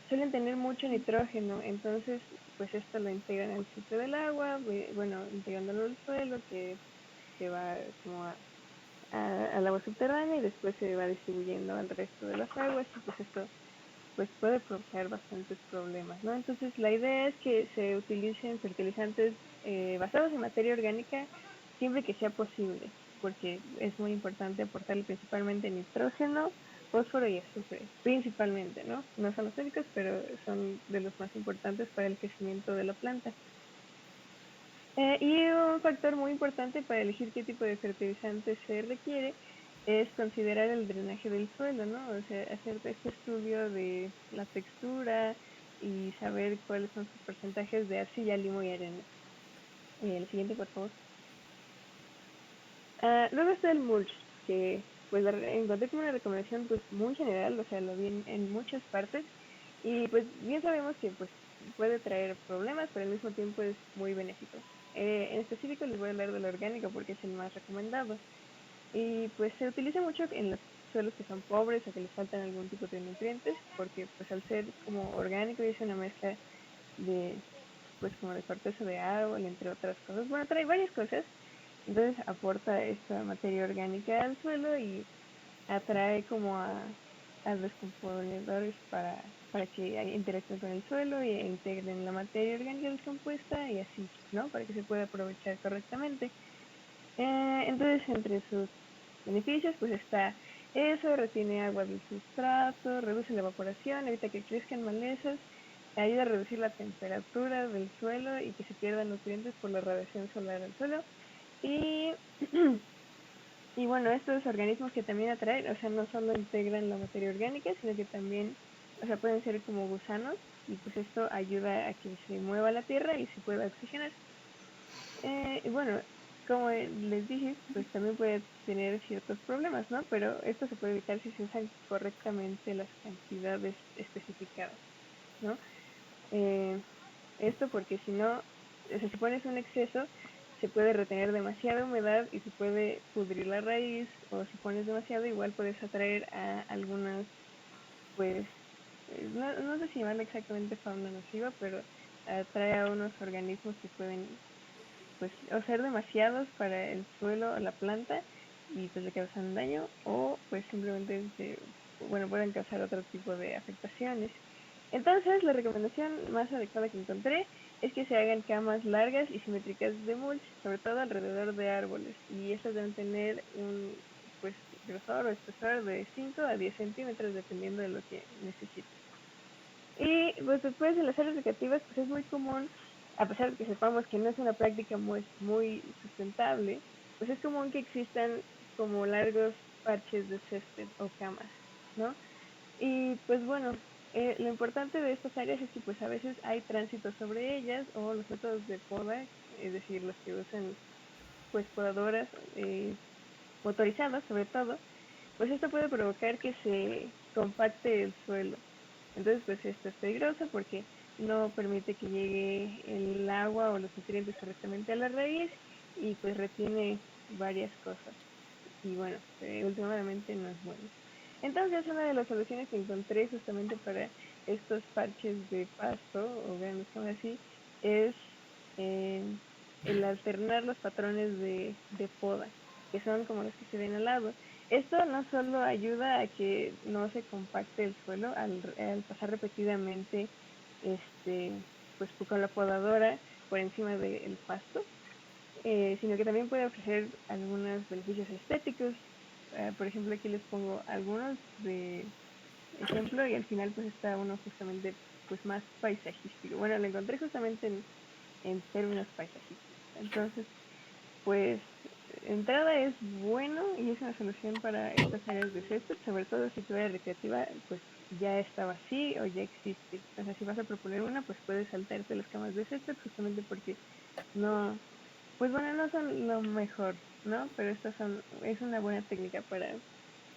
suelen tener mucho nitrógeno, entonces pues esto lo integran al ciclo del agua, bueno, integrándolo al suelo que se va como al agua subterránea y después se va distribuyendo al resto de las aguas y pues esto pues puede provocar bastantes problemas, ¿no? Entonces la idea es que se utilicen fertilizantes basados en materia orgánica siempre que sea posible, porque es muy importante aportarle principalmente nitrógeno, fósforo y azufre, principalmente, ¿no? No son los únicos, pero son de los más importantes para el crecimiento de la planta. Y un factor muy importante para elegir qué tipo de fertilizante se requiere es considerar el drenaje del suelo, ¿no? O sea, hacer este estudio de la textura y saber cuáles son sus porcentajes de arcilla, limo y arena. El siguiente, por favor. Luego está el mulch, que pues encontré como una recomendación pues muy general, o sea, lo vi en muchas partes y pues bien sabemos que pues puede traer problemas, pero al mismo tiempo es muy benéfico. En específico les voy a hablar del orgánico porque es el más recomendado y pues se utiliza mucho en los suelos que son pobres o que les faltan algún tipo de nutrientes porque pues al ser como orgánico y es una mezcla de pues como de corteza de árbol, entre otras cosas, bueno, trae varias cosas, entonces aporta esta materia orgánica al suelo y atrae como a descomponedores para que interactúen con el suelo e integren la materia orgánica descompuesta y así, ¿no? Para que se pueda aprovechar correctamente. Entonces, entre sus beneficios, pues está eso, retiene agua del sustrato, reduce la evaporación, evita que crezcan malezas, ayuda a reducir la temperatura del suelo y que se pierdan nutrientes por la radiación solar al suelo. Y Y bueno, estos organismos que también atraen, o sea, no solo integran la materia orgánica, sino que también, o sea, pueden ser como gusanos y pues esto ayuda a que se mueva la tierra y se pueda oxigenar. Y bueno, como les dije, pues también puede tener ciertos problemas, ¿no? Pero esto se puede evitar si se usan correctamente las cantidades especificadas, ¿no? Eh, Esto porque si no, o sea, si pones un exceso, se puede retener demasiada humedad y se puede pudrir la raíz, o si pones demasiado, igual puedes atraer a algunas, pues, no sé si llamarlo exactamente fauna nociva, pero atrae a unos organismos que pueden, pues, o ser demasiados para el suelo o la planta y pues le causan daño, o pues simplemente, bueno, pueden causar otro tipo de afectaciones. Entonces, la recomendación más adecuada que encontré es que se hagan camas largas y simétricas de mulch, sobre todo alrededor de árboles, y estas deben tener un pues grosor o espesor de 5 a 10 centímetros dependiendo de lo que necesites. Y pues después en las áreas recreativas pues es muy común, a pesar de que sepamos que no es una práctica muy sustentable, pues es común que existan como largos parches de césped o camas, ¿no? Y pues bueno, lo importante de estas áreas es que pues a veces hay tránsito sobre ellas o los métodos de poda, es decir, los que usan pues podadoras motorizadas sobre todo, pues esto puede provocar que se compacte el suelo. Entonces pues esto es peligroso porque no permite que llegue el agua o los nutrientes correctamente a la raíz y pues retiene varias cosas y bueno, últimamente no es bueno. Entonces, una de las soluciones que encontré justamente para estos parches de pasto, o veámoslo así, es eh, el alternar los patrones de poda, que son como los que se ven al lado. Esto no solo ayuda a que no se compacte el suelo al pasar repetidamente pues con la podadora por encima del pasto, sino que también puede ofrecer algunos beneficios estéticos. Por ejemplo, aquí les pongo algunos de ejemplo y al final pues está uno justamente pues más paisajístico. Bueno, lo encontré justamente en términos paisajísticos. Entonces, pues entrada es bueno y es una solución para estas áreas de césped, sobre todo si tu área recreativa pues ya estaba así o ya existe. O sea, si vas a proponer una, pues puedes saltarte las camas de césped justamente porque no, pues bueno, no son lo mejor, ¿no? Pero es una buena técnica para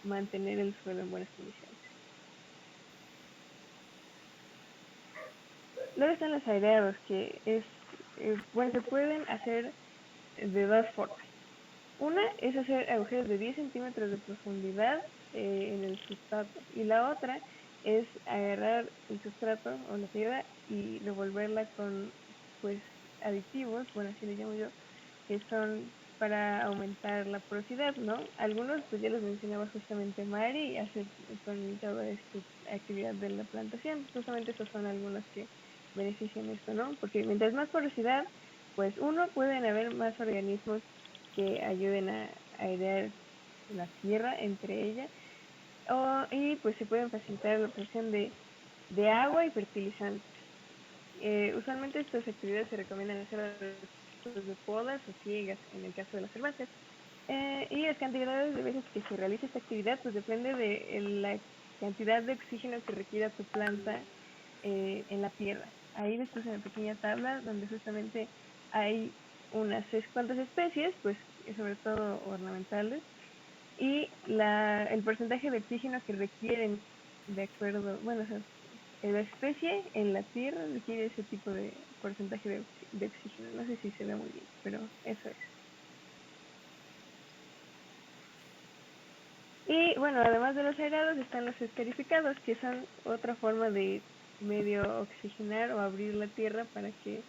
mantener el suelo en buenas condiciones. Luego están los aireados, que bueno, se pueden hacer de dos formas. Una es hacer agujeros de 10 centímetros de profundidad en el sustrato, y la otra es agarrar el sustrato o la piedra y revolverla con pues aditivos, bueno, así le llamo yo, que son para aumentar la porosidad, ¿no? Algunos pues ya los mencionaba justamente Mari, hace con toda esta actividad de la plantación. Justamente esos son algunos que benefician esto, ¿no? Porque mientras más porosidad, pues uno, pueden haber más organismos que ayuden a airear la tierra entre ellas, y pues se pueden facilitar la obtención de agua y fertilizantes. Usualmente estas actividades se recomiendan hacer de podas o ciegas en el caso de las cervazas. Y las cantidades de veces que se realiza esta actividad pues depende de la cantidad de oxígeno que requiera tu planta en la tierra. Ahí les puse una pequeña tabla donde justamente hay unas 6 cuantas especies, pues sobre todo ornamentales, y el porcentaje de oxígeno que requieren de acuerdo, bueno, o sea, la especie en la tierra requiere ese tipo de porcentaje de oxígeno. No sé si se ve muy bien, pero eso es. Y bueno, además de los aerados están los escarificados, que son otra forma de medio oxigenar o abrir la tierra para que,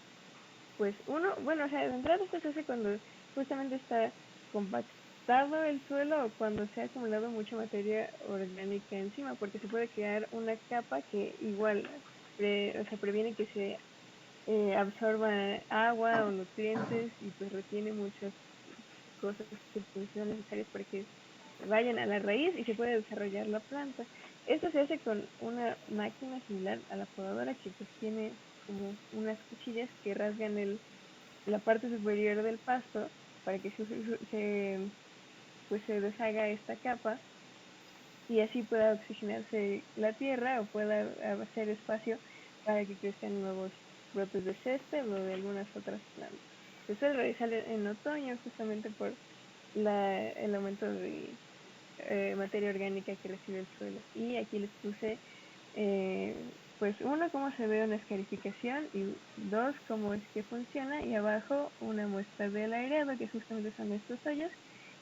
pues uno, bueno, o sea, de entrada esto se hace cuando justamente está compactado el suelo o cuando se ha acumulado mucha materia orgánica encima, porque se puede crear una capa que igual, o sea, previene que se absorba agua o nutrientes y pues retiene muchas cosas que pues, son necesarias para que vayan a la raíz y se puede desarrollar la planta. Esto se hace con una máquina similar a la podadora que pues tiene como unas cuchillas que rasgan la parte superior del pasto para que pues se deshaga esta capa y así pueda oxigenarse la tierra o pueda hacer espacio para que crezcan nuevos brotes de césped o de algunas otras plantas. Se suele realizar en otoño justamente por el aumento de materia orgánica que recibe el suelo. Y aquí les puse, pues uno, cómo se ve una escarificación y dos, cómo es que funciona, y abajo una muestra del aireado, que justamente son estos hoyos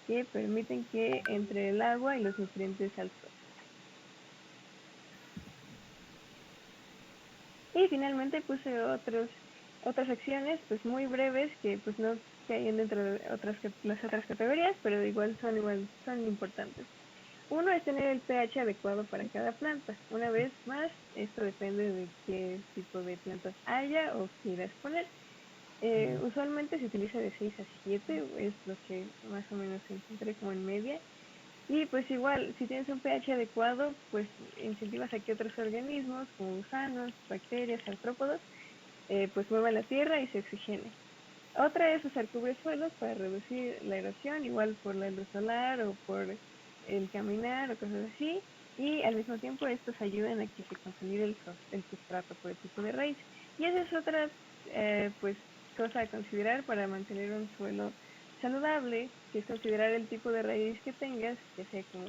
que permiten que entre el agua y los nutrientes al suelo. Y finalmente puse otras acciones pues muy breves que pues no caen dentro de las otras categorías, pero igual son importantes. Uno es tener el pH adecuado para cada planta. Una vez más, esto depende de qué tipo de plantas haya o quieras poner. Usualmente se utiliza de 6 a 7, es lo que más o menos encontré como en media. Y pues igual, si tienes un pH adecuado, pues incentivas a que otros organismos, como gusanos, bacterias, artrópodos, pues muevan la tierra y se oxigene. Otra es usar cubresuelos para reducir la erosión, igual por la luz solar o por el caminar o cosas así. Y al mismo tiempo estos ayudan a que se consolide el sustrato por el tipo de raíz. Y esa es otra pues cosa a considerar para mantener un suelo saludable, que es considerar el tipo de raíz que tengas, que sea como,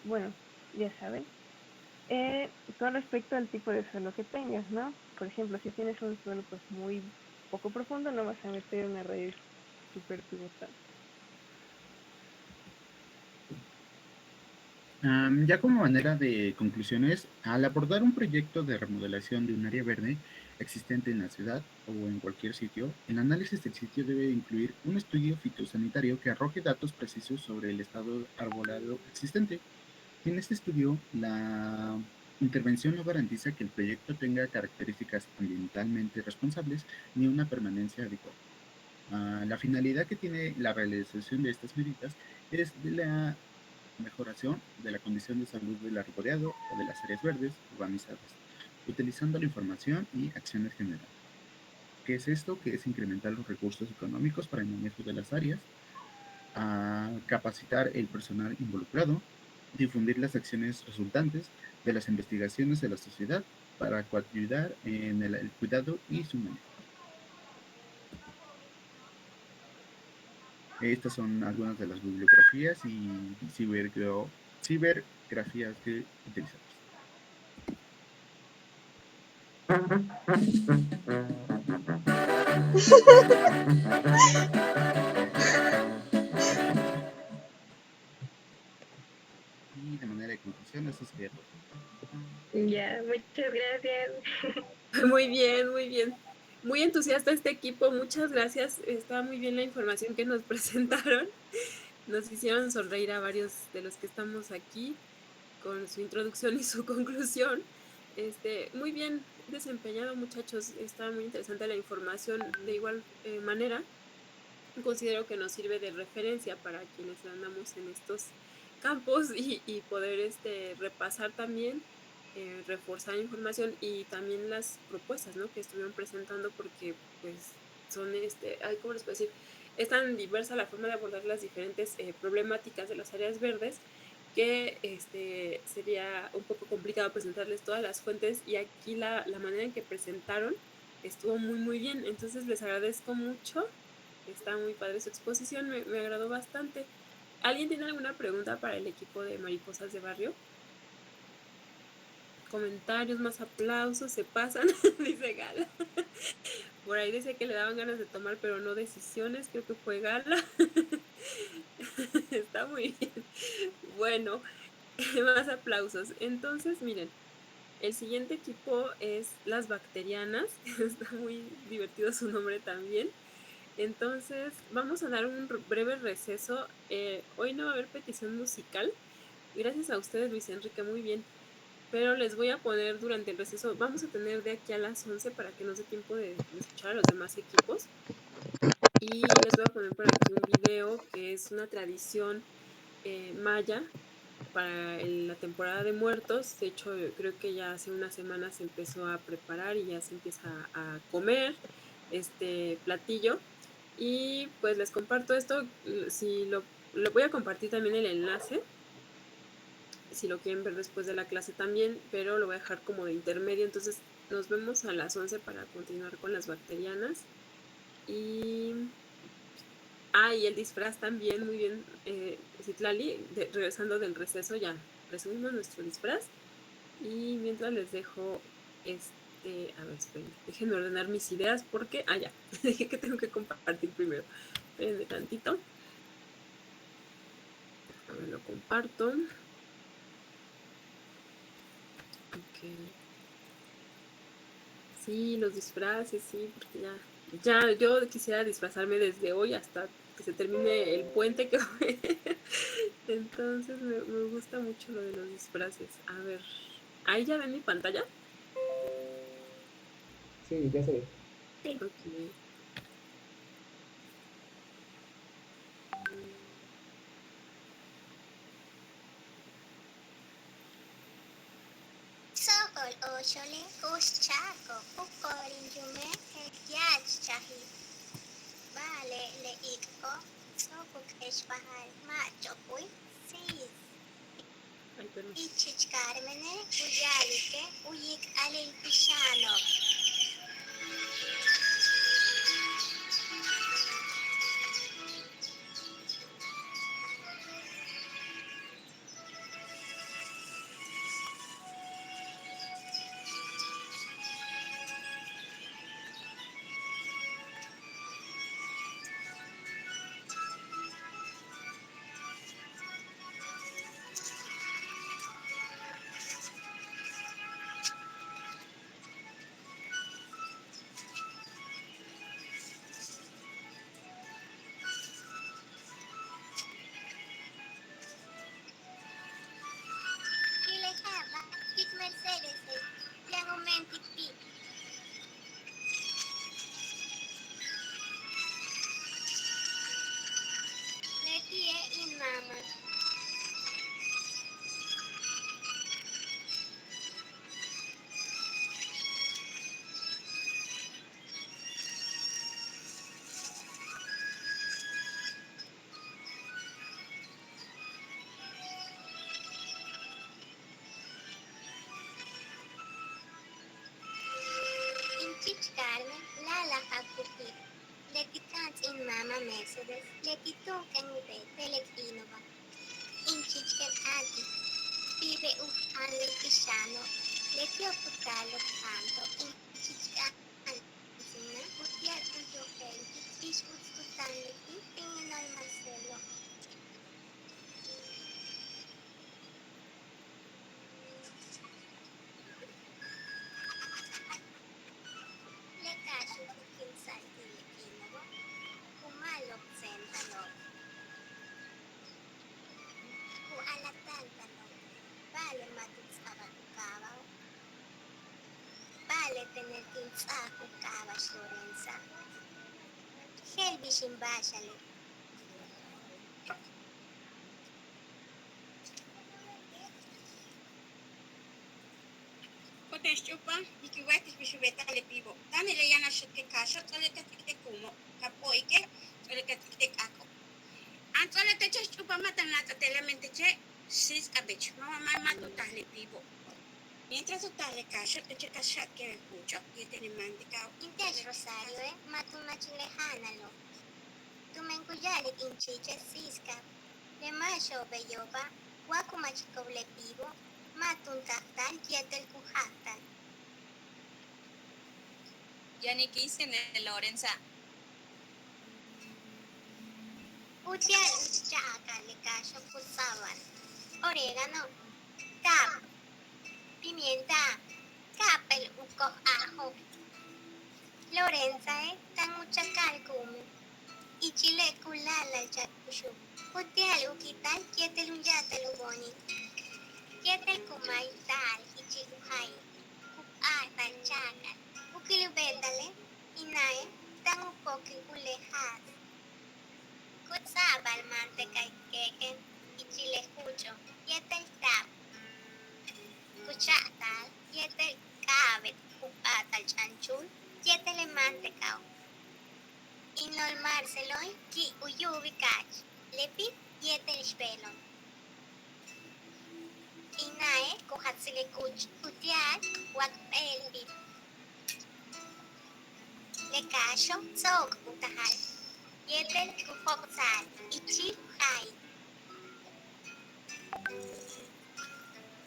bueno, ya saben, con respecto al tipo de suelo que tengas, ¿no? Por ejemplo, si tienes un suelo pues muy poco profundo, no vas a meter una raíz súper pivotal. Ya como manera de conclusiones, al abordar un proyecto de remodelación de un área verde existente en la ciudad o en cualquier sitio, el análisis del sitio debe incluir un estudio fitosanitario que arroje datos precisos sobre el estado arbolado existente. En este estudio, la intervención no garantiza que el proyecto tenga características ambientalmente responsables ni una permanencia adecuada. La finalidad que tiene la realización de estas medidas es de la mejoración de la condición de salud del arboreado o de las áreas verdes urbanizadas, utilizando la información y acciones generales. ¿Qué es esto? Que es incrementar los recursos económicos para el manejo de las áreas, capacitar el personal involucrado, difundir las acciones resultantes de las investigaciones de la sociedad para coayudar en el cuidado y su manejo. Estas son algunas de las bibliografías y cibergrafías que utilizamos. Y de manera de conclusión, eso sería todo. Ya, muchas gracias. Muy bien, muy bien. Muy entusiasta este equipo, muchas gracias. Está muy bien la información que nos presentaron. Nos hicieron sonreír a varios de los que estamos aquí con su introducción y su conclusión. Muy bien desempeñado, muchachos. Está muy interesante la información. De igual manera, considero que nos sirve de referencia para quienes andamos en estos campos y poder repasar también, reforzar información y también las propuestas, ¿no?, que estuvieron presentando, porque pues son, ay, ¿cómo les puedo decir? Es tan diversa la forma de abordar las diferentes problemáticas de las áreas verdes que sería un poco complicado presentarles todas las fuentes, y aquí la manera en que presentaron estuvo muy, muy bien. Entonces les agradezco mucho. Está muy padre su exposición, me agradó bastante. ¿Alguien tiene alguna pregunta para el equipo de Mariposas de Barrio? Comentarios, más aplausos, se pasan, dice Gala. Por ahí dice que le daban ganas de tomar, pero no decisiones, creo que fue Gala. Está muy bien. Bueno, más aplausos. Entonces, miren, el siguiente equipo es Las Bacterianas, que está muy divertido su nombre también. Entonces, vamos a dar un breve receso. Hoy no va a haber petición musical. Gracias a ustedes, Luis Enrique, muy bien. Pero les voy a poner durante el receso, vamos a tener de aquí a las 11 para que nos dé tiempo de escuchar a los demás equipos. Y les voy a poner por aquí un video que es una tradición maya para la temporada de muertos. De hecho, creo que ya hace unas semanas se empezó a preparar y ya se empieza a comer este platillo. Y pues les comparto esto, si lo voy a compartir también el enlace, si lo quieren ver después de la clase también, pero lo voy a dejar como de intermedio. Entonces nos vemos a las 11 para continuar con las bacterianas. Y y el disfraz también, muy bien, Citlali, regresando del receso ya resumimos nuestro disfraz. Y mientras les dejo a ver, espérenme, déjenme ordenar mis ideas porque, ya, dije que tengo que compartir primero. Espérenme tantito. A ver, lo comparto. Ok. Sí, los disfraces, sí, porque ya yo quisiera disfrazarme desde hoy hasta que se termine el puente que fue. Entonces me gusta mucho lo de los disfraces. A ver, ¿ahí ya ven mi pantalla? Sí, ya se ve. Sí. Ok. Sokol ochole kushchako kukorin yume yach chahi. Vale le ikko soko keshbahal macho pui sis. Ichich carmene uyalike uyik alil pishano. Mercedes, yang romantic beat. Letie in mama. Chich Carmen, Lala Hakupi. Letikans in Mama Mercedes, Letitong Kanube, Telekinova. In Chichen Anti, Pibe Anli Pisano, Le dio putalo tanto in chichancina, utiar uyo elki, ish utkutanleki, pinginol Marcelo. Le cacho kukin saltile kinago, kumalok sentalo, ku alatantalo, vale matuts abatukabaw, vale tener kinsaku kabash Lorenza, helbi shimbashale. Kotesh chupa, nikiwekis bishubeta le pivo. Tani le yana shutke kasho, tole te tikte kumo. Kapoike, tole te tikte kako. Antole te chas chupa matanata telemente che, sis kabich. Mama mama tu le pivo. Mientras tu le kasho, te che kashat que escucho, y te le mande cao. Intel Rosario, matumachi lehanalo. Tumenkuyalik inchiche siska. Le macho beyoba, wakumachikow le pivo, matuntahtan kietel kujahtan. Yanikis en Lorenza. Utiar uchaka le cacho pusaban. Orégano, tap, pimienta, capel uko ajo. Lorenza tan uchakal kumu. Y chile kulala el chapushu. Utiar ukital kietel unyatel uboni. Kietel kumay tal ichiluhay. Kupay panchaka. Ukilubetale, inae, tan upokin kulehas. Kutsabal manteca y queque y chile cucho, y el tap, cuchatal, y el cabet, cupatal chanchul, y el mantecao. Y normalseloy, ki uyubi cach, lepi, y el spelon. Y nae, cojatzile cuch, utial, wak pelbi. Le cacho, sok, utahal. Y el cufoxal, y chil, hay.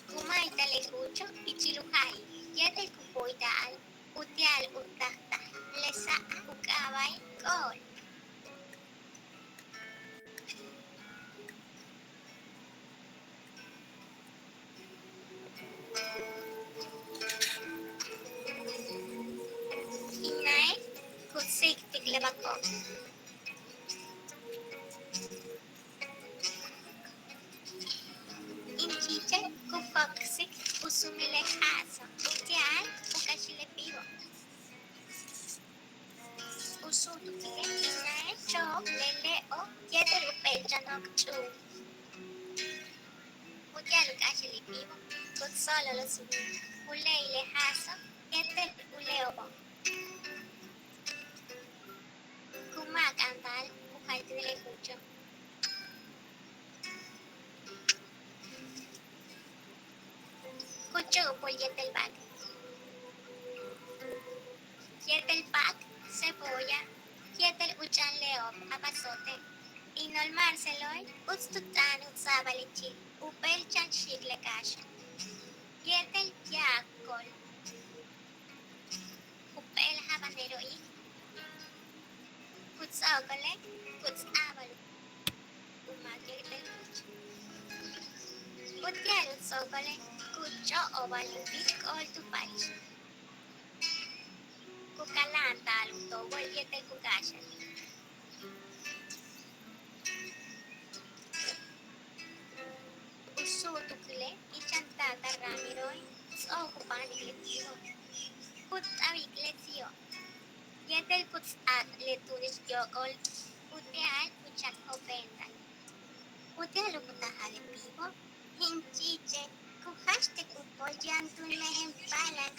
Kumaita lehucho ichiluhay, yete kupoital, utial utahta, lesa ukabay kol. Inae kutsik tiklebako. Inchiche kufoksik usumile haso, utial ukachile pivo. Usutu kile inae chok leleo yete upelchanok chu. Utial ukachile pivo, kutsolo lo subi. Uleile haso, yete uleobo. Kumak antal, ujaltile kucho. Kucho por yetel bag. Yetel pack, cebolla, yetel uchan leo, apazote. Inolmarseloy, utstutan utsabalichi, upel chan shigle kasha. Yetel yakol, upel habanero y kutsogole, kutsabalu, umak yetel kucho. Utial utsogole, kucho ovalupik ol tupach. Kukalanta aluto, yetel kukasha. Usutukle, ichantata ramiroi, ocupan letivo. Put avik letio. Yetel puts at letunis yokol, uteal uchak opental. Uteal ukutahale pivo, hinchiche, kuhaste kupol yantun lehen palan.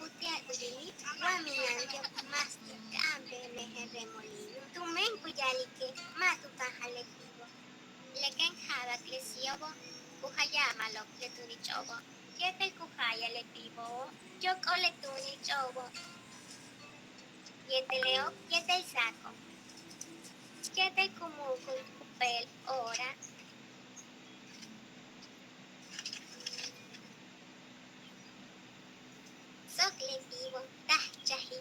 Uteal ulilit, waminan yo maste cambe lehen remolino. Tumen kuyalike, matutahale pivo. Leken habak lesiobo, kuhayama lok letuni chobo. Yetel kuhaya le pivo, yoko letuni chobo. Yeteleo, yetel saco. Yetel kumukul kupel ora. le vivo, tachahi.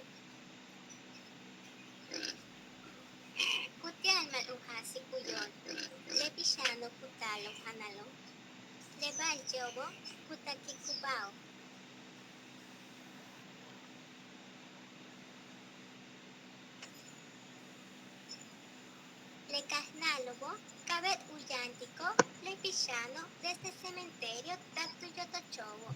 Kutial maluhasi kuyon, le pishano kutalo hanalo, le baljobo kutakikubao. Le casnálogo, cabet uyántico, le pishano desde cementerio tatuyotochobo.